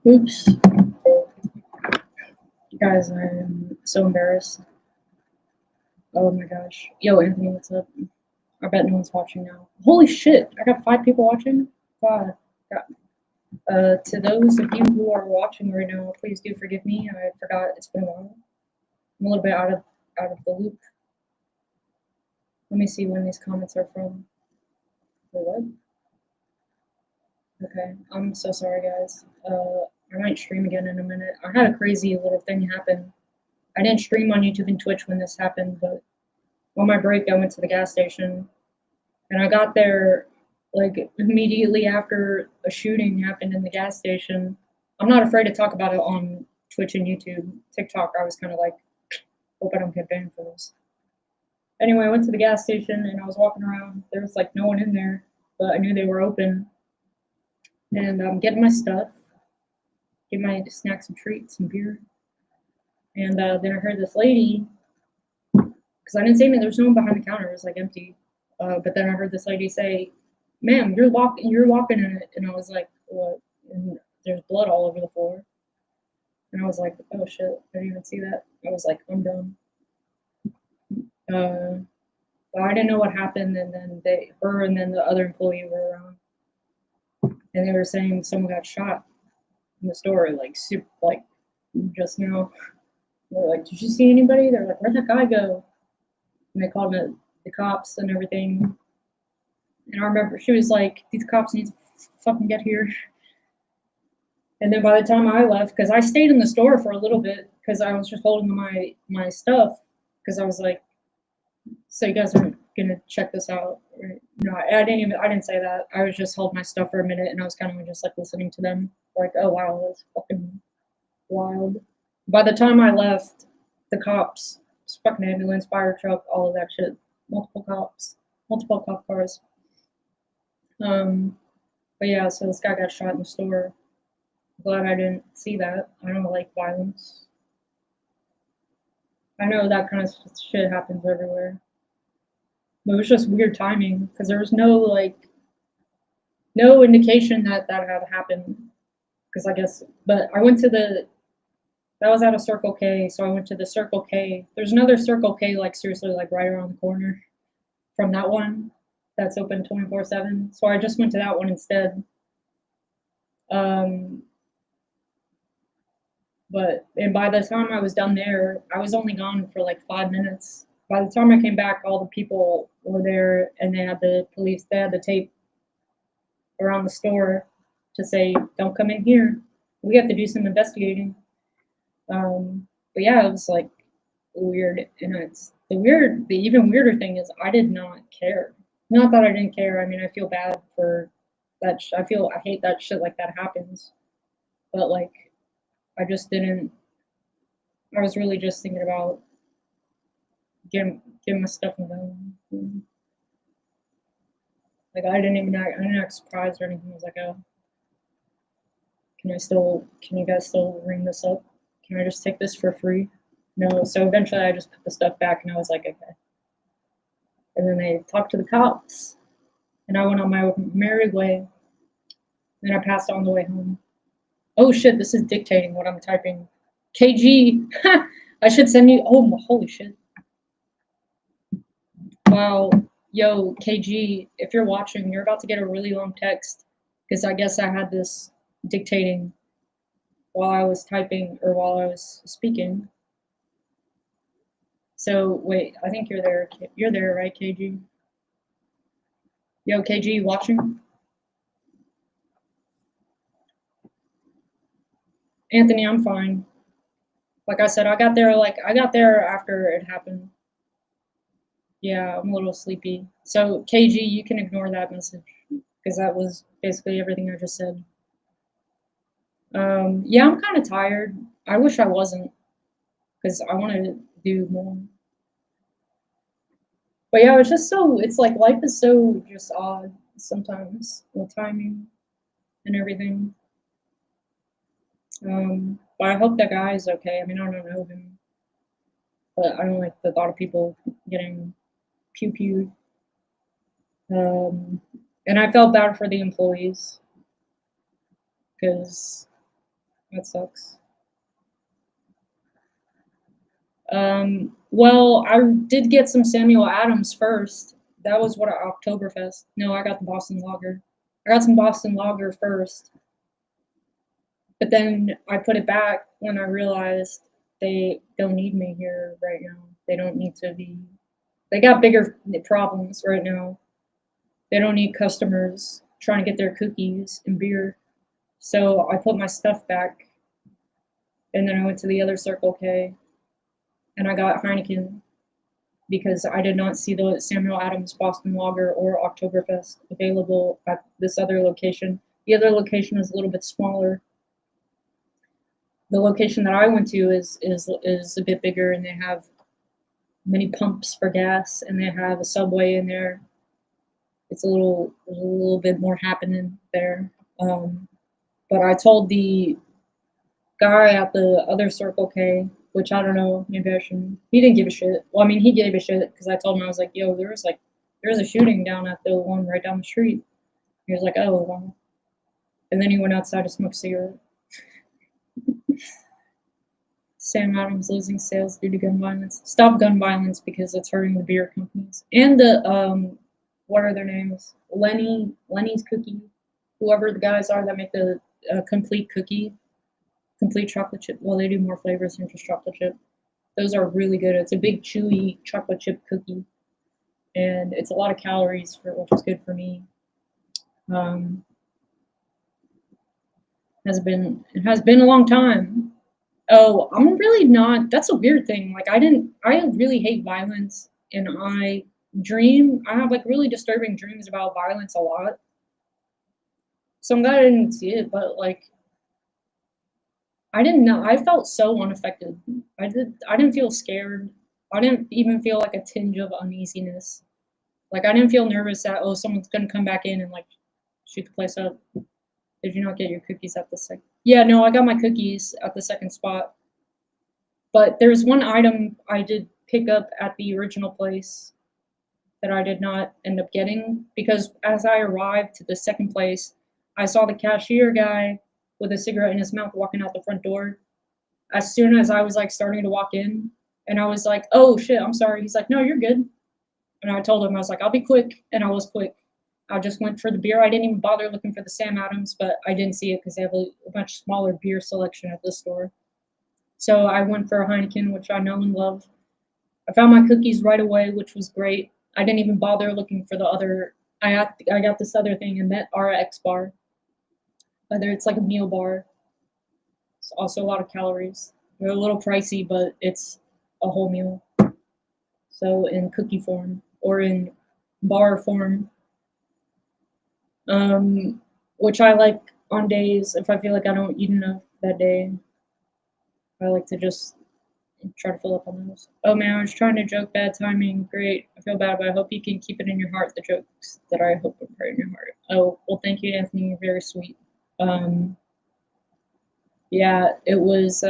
Oops. You guys, I'm so embarrassed. Oh my gosh. Yo, Anthony, what's up? I bet no one's watching now. Holy shit! I got 5 people watching. God. God. To those of you who are watching right now, please do forgive me. I forgot it's been a while. I'm a little bit out of the loop. Let me see when these comments are from. What? Okay, I'm so sorry, guys. I might stream again in a minute. I had a crazy little thing happen. I didn't stream on YouTube and Twitch when this happened, but on my break, I went to the gas station, and I got there like immediately after a shooting happened in the gas station. I'm not afraid to talk about it on Twitch and YouTube. TikTok, I was kind of like, hope I don't get banned for this. Anyway, I went to the gas station and I was walking around. There was like no one in there, but I knew they were open. And I'm getting my stuff, get my snacks and treats, some beer. And then I heard this lady, because I didn't see anything. There was no one behind the counter. It was like empty. But then I heard this lady say, "Ma'am, you're walking in it." And I was like, "What?" And there's blood all over the floor. And I was like, "Oh shit, I didn't even see that." I was like, "I'm done." But I didn't know what happened. And then her and then the other employee were around, and they were saying someone got shot in the store, like super, like just now. They're like, "Did you see anybody?" They're like, "Where'd that guy go?" And they called the cops and everything. And I remember she was like, "These cops need to fucking get here." And then by the time I left, because I stayed in the store for a little bit, because I was just holding my stuff, because I was like, "So you guys aren't gonna check this out?" Right? No, I didn't say that. I was just holding my stuff for a minute, and I was kind of just like listening to them, like, "Oh wow, that's fucking wild." By the time I left, the cops, fucking ambulance, fire truck, all of that shit, multiple cops, multiple cop cars. But yeah, so this guy got shot in the store. Glad I didn't see that. I don't like violence. I know that kind of shit happens everywhere. But it was just weird timing because there was no indication that that had happened. Because I guess, but I went to that was at a Circle K, so I went to the Circle K. There's another Circle K, like seriously, like right around the corner from that one that's open 24/7. So I just went to that one instead. Um, and by the time I was done there, I was only gone for like 5 minutes. By the time I came back, all the people were there, and they had the police. They had the tape around the store to say, "Don't come in here. We have to do some investigating." But yeah, it was like weird, and the even weirder thing is I did not care. Not that I didn't care. I mean, I feel bad for that. I hate that shit like that happens. But like, I just didn't. I was really just thinking about getting my stuff and going. Like I didn't act surprised or anything. I was like, "Oh, can you guys still ring this up? Can I just take this for free?" No. So eventually I just put the stuff back and I was like, "Okay." And then they talked to the cops, and I went on my merry way. Then I passed on the way home. Oh shit, this is dictating what I'm typing. KG, I should send you. Oh, holy shit. Wow. Yo, KG, if you're watching, you're about to get a really long text because I guess I had this dictating while I was typing or while I was speaking. So wait, I think you're there. You're there, right, KG? Yo, KG, watching? Anthony, I'm fine. Like I said, I got there after it happened. Yeah, I'm a little sleepy. So KG, you can ignore that message because that was basically everything I just said. Yeah, I'm kind of tired. I wish I wasn't because I want to do more. But yeah, it's like life is so just odd sometimes with timing and everything. But I hope that guy is okay. I mean, I don't know him, but I don't like the thought of people getting pew pewed. And I felt bad for the employees because That sucks. Well, I did get some Samuel Adams first. That was what Oktoberfest. No, I got the Boston Lager. I got some Boston Lager first, but then I put it back when I realized they don't need me here right now. They don't need to be. They got bigger problems right now. They don't need customers trying to get their cookies and beer. So I put my stuff back, and then I went to the other Circle K, and I got Heineken because I did not see the Samuel Adams Boston Lager or Oktoberfest available at this other location. The other location is a little bit smaller. The location that I went to is a bit bigger, and they have many pumps for gas, and they have a Subway in there. It's a little bit more happening there. But I told the guy at the other Circle K, which I don't know, maybe I shouldn't. He didn't give a shit. Well, I mean, he gave a shit because I told him I was like, "Yo, there's a shooting down at the one right down the street." He was like, "Oh, well," and then he went outside to smoke a cigarette. Sam Adams losing sales due to gun violence. Stop gun violence because it's hurting the beer companies and the what are their names? Lenny's Cookie, whoever the guys are that make the complete cookie, complete chocolate chip. Well, they do more flavors than just chocolate chip. Those are really good. It's a big chewy chocolate chip cookie, and it's a lot of calories for which is good for me. It has been a long time. Oh, I'm really not. That's a weird thing. Like I really hate violence, and I have like really disturbing dreams about violence a lot. So I'm glad I didn't see it, but like I didn't know. I felt so unaffected. I didn't feel scared. I didn't even feel like a tinge of uneasiness. Like I didn't feel nervous that oh someone's gonna come back in and like shoot the place up. Did you not get your cookies at the second? Yeah, no, I got my cookies at the second spot. But there's one item I did pick up at the original place that I did not end up getting because as I arrived to the second place, I saw the cashier guy with a cigarette in his mouth walking out the front door. As soon as I was like starting to walk in, and I was like, "Oh shit, I'm sorry." He's like, "No, you're good." And I told him I was like, "I'll be quick," and I was quick. I just went for the beer. I didn't even bother looking for the Sam Adams, but I didn't see it because they have a much smaller beer selection at this store. So I went for a Heineken, which I know and love. I found my cookies right away, which was great. I didn't even bother looking for the other. I got this other thing, and that RX bar. Whether it's like a meal bar, it's also a lot of calories. They're a little pricey, but it's a whole meal. So in cookie form or in bar form, which I like on days if I feel like I don't eat enough that day. I like to just try to fill up on those. Oh man, I was trying to joke, bad timing. Great. I feel bad, but I hope you can keep it in your heart, the jokes that I hope and pray in your heart. Oh, well, thank you, Anthony. You're very sweet. Yeah, it was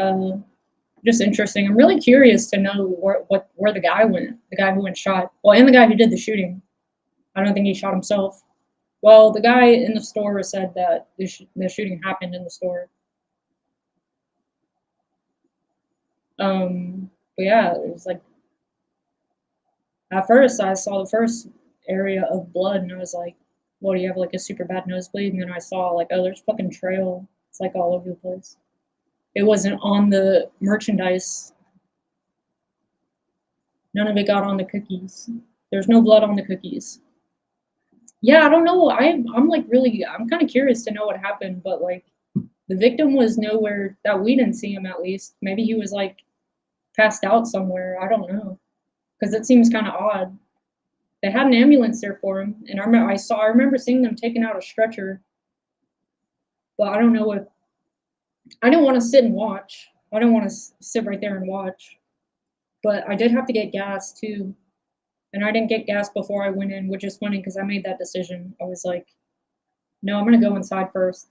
just interesting. I'm really curious to know where the guy went, the guy who went shot. Well, and the guy who did the shooting. I don't think he shot himself. Well, the guy in the store said that the shooting happened in the store. But yeah, it was like at first I saw the first area of blood and I was like, "What do you have like a super bad nosebleed?" And then I saw like, "Oh, there's fucking trail. It's like all over the place." It wasn't on the merchandise. None of it got on the cookies. There's no blood on the cookies. Yeah, I don't know. I'm kind of curious to know what happened, but like the victim was nowhere that we didn't see him at least. Maybe he was like passed out somewhere. I don't know. Because it seems kind of odd. They had an ambulance there for him, and I remember seeing them taking out a stretcher, but I don't know if I didn't want to sit and watch. I don't want to sit right there and watch, but I did have to get gas too, and I didn't get gas before I went in, which is funny because I made that decision. I was like, no, I'm gonna go inside first,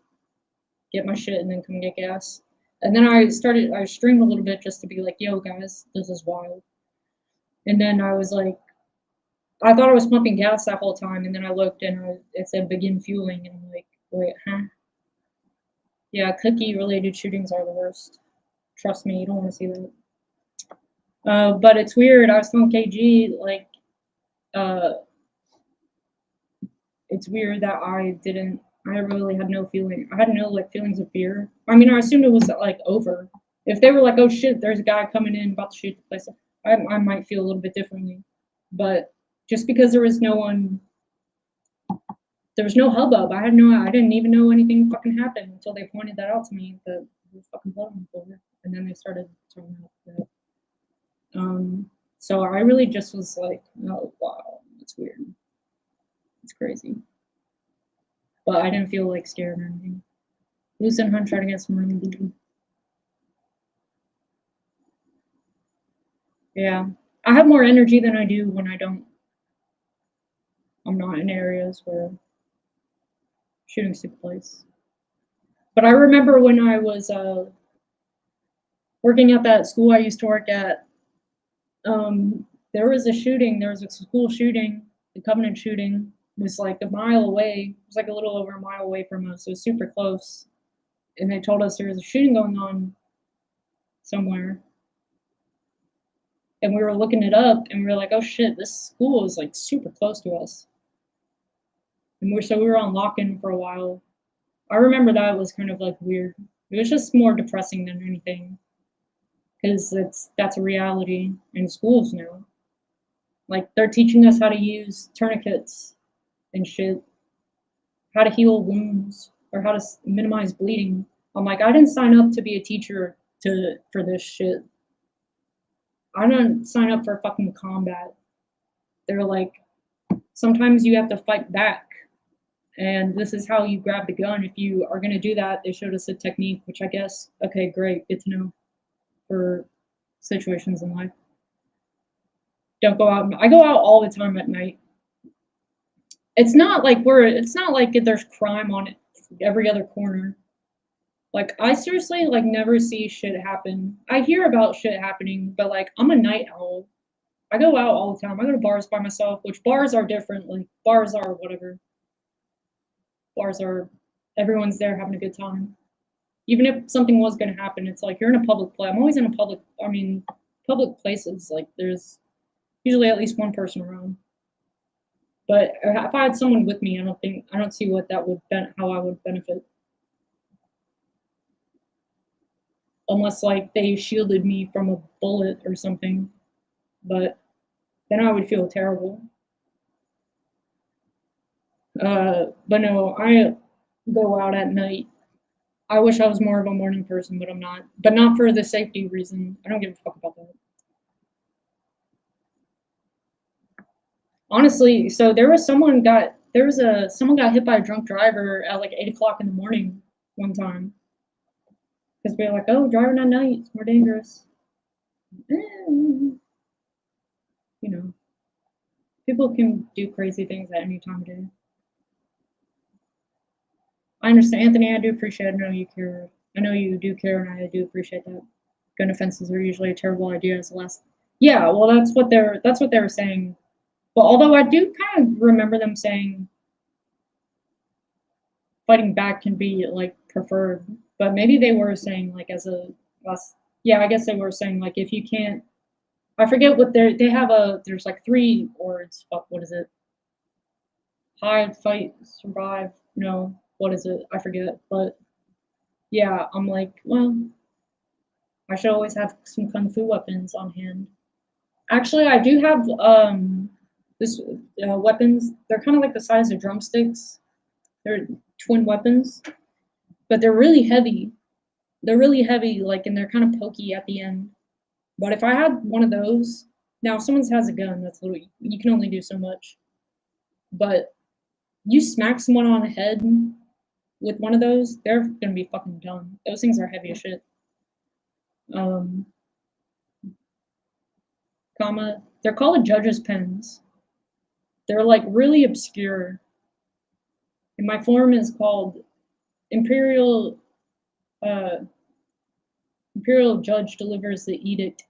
get my shit, and then come get gas. And then I streamed a little bit just to be like, yo guys, this is wild. And then I was like, I thought I was pumping gas that whole time, and then I looked and it said begin fueling, and I'm like, wait, huh? Yeah, cookie-related shootings are the worst. Trust me, you don't want to see that. But it's weird. I was telling KG, like, uh, it's weird that I really had no feeling. I had no like feelings of fear. I mean, I assumed it was like over. If they were like, "Oh shit, there's a guy coming in about to shoot the place," I might feel a little bit differently. But just because there was no hubbub. I didn't even know anything fucking happened until they pointed that out to me. That there was fucking blood on the floor, and then they started talking about that. So I really just was like, "Oh wow, that's weird. It's crazy." But I didn't feel like scared or anything. Luce and Hunt trying to get some money. Yeah. I have more energy than I do when I'm not in areas where shootings took place. But I remember when I was working at that school I used to work at, there was a shooting, there was a school shooting, the Covenant shooting was like a mile away. It was like a little over a mile away from us. It was super close. And they told us there was a shooting going on somewhere. And we were looking it up and we were like, oh shit, this school is like super close to us. And we were on lock-in for a while. I remember that was kind of like weird. It was just more depressing than anything. Because that's a reality in schools now. Like they're teaching us how to use tourniquets and shit, how to heal wounds or how to minimize bleeding. I'm like, I didn't sign up to be a teacher for this shit. I didn't sign up for fucking combat. They're like, sometimes you have to fight back. And this is how you grab the gun. If you are going to do that, they showed us a technique, which I guess, okay, great, good to know for situations in life. Don't go out. I go out all the time at night. It's not like there's crime on every other corner. Like I seriously like never see shit happen. I hear about shit happening, but like I'm a night owl. I go out all the time. I go to bars by myself, which bars are different. Like bars are whatever. Bars are everyone's there having a good time. Even if something was going to happen, it's like you're in a public place. I'm always in public places. Like there's usually at least one person around. But if I had someone with me, I don't see what that would how I would benefit. Unless like they shielded me from a bullet or something. But then I would feel terrible. But no, I go out at night. I wish I was more of a morning person, but I'm not. But not for the safety reason. I don't give a fuck about that. Honestly, so someone got hit by a drunk driver at like 8 o'clock in the morning one time. Because we were like, oh, driving at night is more dangerous. You know, people can do crazy things at any time of day. I understand, Anthony. I do appreciate it. I know you care. I know you do care, and I do appreciate that. Gun offenses are usually a terrible idea as a last. Yeah, well, that's what they were saying. But although I do kind of remember them saying fighting back can be like preferred, but maybe they were saying like as a last. Yeah, I guess they were saying like if you can't. I forget what they have there's like 3 words. Fuck, what is it? Hide, fight, survive. No, what is it? I forget. But yeah, I'm like, well, I should always have some kung fu weapons on hand. Actually, I do have this weapons. They're kind of like the size of drumsticks. They're twin weapons, but they're really heavy. They're really heavy, like, and they're kind of pokey at the end. But if I had one of those, now if someone has a gun, that's literally you can only do so much. But you smack someone on the head with one of those, they're gonna be fucking done. Those things are heavy as shit. They're called judge's pens. They're like really obscure. And my form is called Imperial Imperial Judge Delivers the Edict.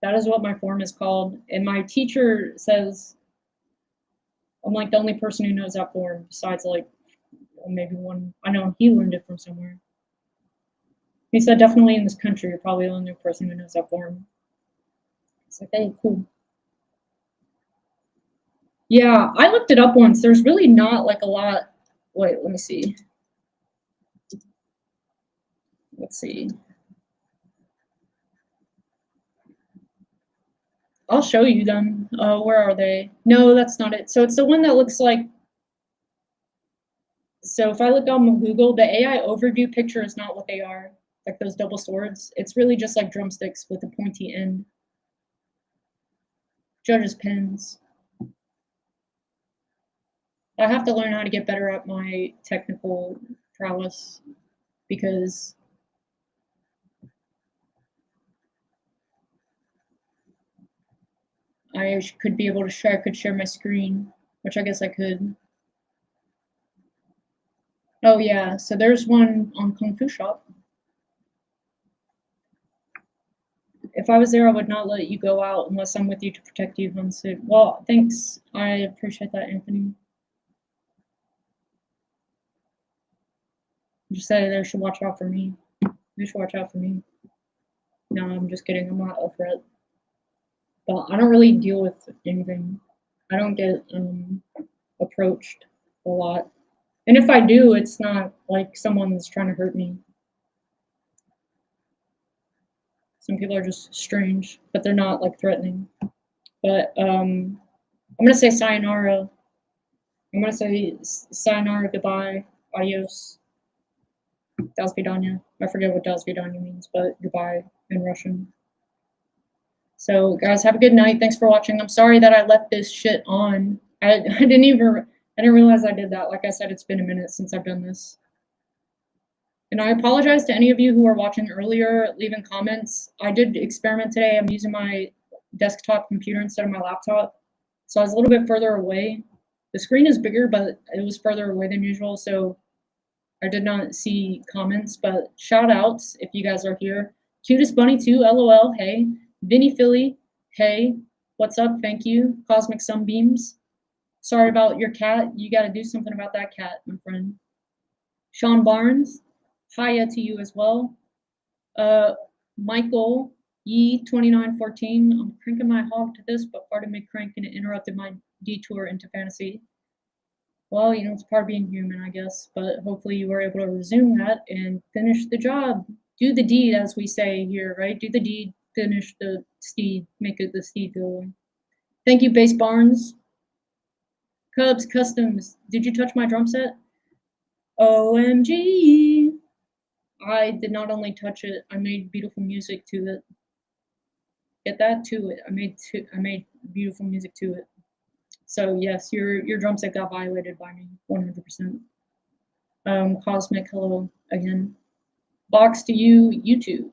That is what my form is called. And my teacher says I'm like the only person who knows that form besides like maybe one. I know he learned it from somewhere. He said definitely in this country, you're probably the only person who knows that form. It's like, hey, cool. Yeah, I looked it up once. There's really not like a lot. Wait, let me see. Let's see. I'll show you them. Where are they? No, that's not it. So it's the one that looks like. So if I look on Google, the AI overview picture is not what they are. Like those double swords. It's really just like drumsticks with a pointy end. Judge's pins. I have to learn how to get better at my technical prowess because I could be able to share. I could share my screen, which I guess I could. Oh yeah, so there's one on Kung Fu Shop. If I was there, I would not let you go out unless I'm with you to protect you, Hunsid. Well, thanks. I appreciate that, Anthony. Just say they should watch out for me. They should watch out for me. No, I'm just kidding. I'm not a threat. But I don't really deal with anything. I don't get approached a lot. And if I do, it's not like someone's trying to hurt me. Some people are just strange, but they're not like threatening. But I'm gonna say sayonara. I'm gonna say sayonara, goodbye, adios. До свидания. I forget what до свидания means, but goodbye in Russian. So guys, have a good night. Thanks for watching. I'm sorry that I left this shit on. I didn't realize I did that. Like I said, it's been a minute since I've done this. And I apologize to any of you who were watching earlier, leaving comments. I did experiment today. I'm using my desktop computer instead of my laptop. So I was a little bit further away. The screen is bigger, but it was further away than usual. So I did not see comments, but shout outs if you guys are here. Cutest Bunny 2, LOL, hey. Vinny Philly, hey. What's up? Thank you. Cosmic Sunbeams. Sorry about your cat. You got to do something about that cat, my friend. Sean Barnes, hiya to you as well. Michael Ye2914. I'm cranking my hog to this, but pardon me cranking it interrupted my detour into fantasy. Well, you know, it's part of being human, I guess, but hopefully you were able to resume that and finish the job. Do the deed, as we say here, right? Do the deed, finish the steed, make it the steed go away. Thank you, Base Barnes. Cubs Customs, did you touch my drum set? OMG. I did not only touch it, I made beautiful music to it. Get that to it. I made beautiful music to it. So yes, your drum set got violated by me, 100%. Cosmic, hello again. Box to you, YouTube,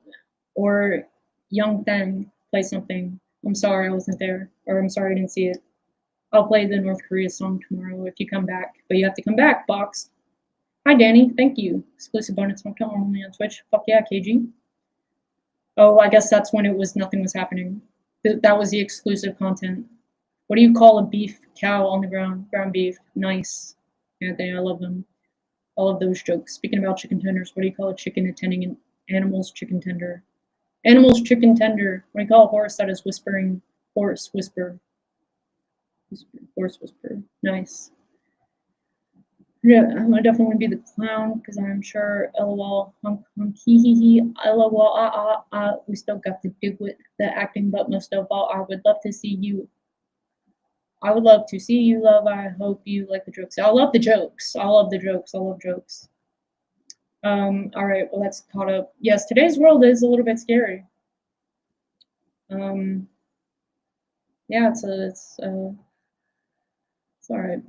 or Young Thang, play something. I'm sorry I wasn't there, or I'm sorry I didn't see it. I'll play the North Korea song tomorrow if you come back, but you have to come back, Box. Hi, Danny, thank you. Exclusive bonus only on Twitch. Fuck yeah, KG. Oh, I guess that's when nothing was happening. That was the exclusive content. What do you call a beef cow on the ground? Ground beef. Nice. Anthony, I love them. All of those jokes. Speaking about chicken tenders, what do you call a chicken attending an animal's chicken tender? Animal's chicken tender. What do you call a horse that is whispering? Horse whisper. Horse whisper. Nice. Yeah, I'm gonna definitely be the clown because I'm sure LOL, hunk, hee hee hee, LOL, we still got to do with the acting, but most of all, I would love to see you. I would love to see you, love. I hope you like the jokes. I love the jokes. I love the jokes. I love jokes. All right, well, that's caught up. Yes, today's world is a little bit scary. Yeah, it's all right.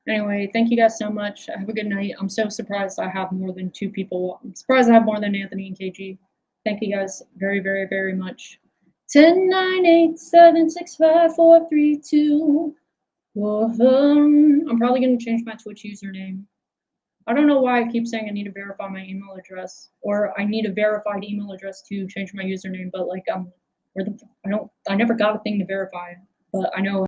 Anyway, thank you guys so much. Have a good night. I'm so surprised I have more than 2 people. I'm surprised I have more than Anthony and KG. Thank you guys very, very, very much. 10, 9, 8, 7, 6, 5, 4, 3, 2. I'm probably going to change my Twitch username. I don't know why I keep saying I need to verify my email address, or I need a verified email address to change my username, but like I never got a thing to verify, but I know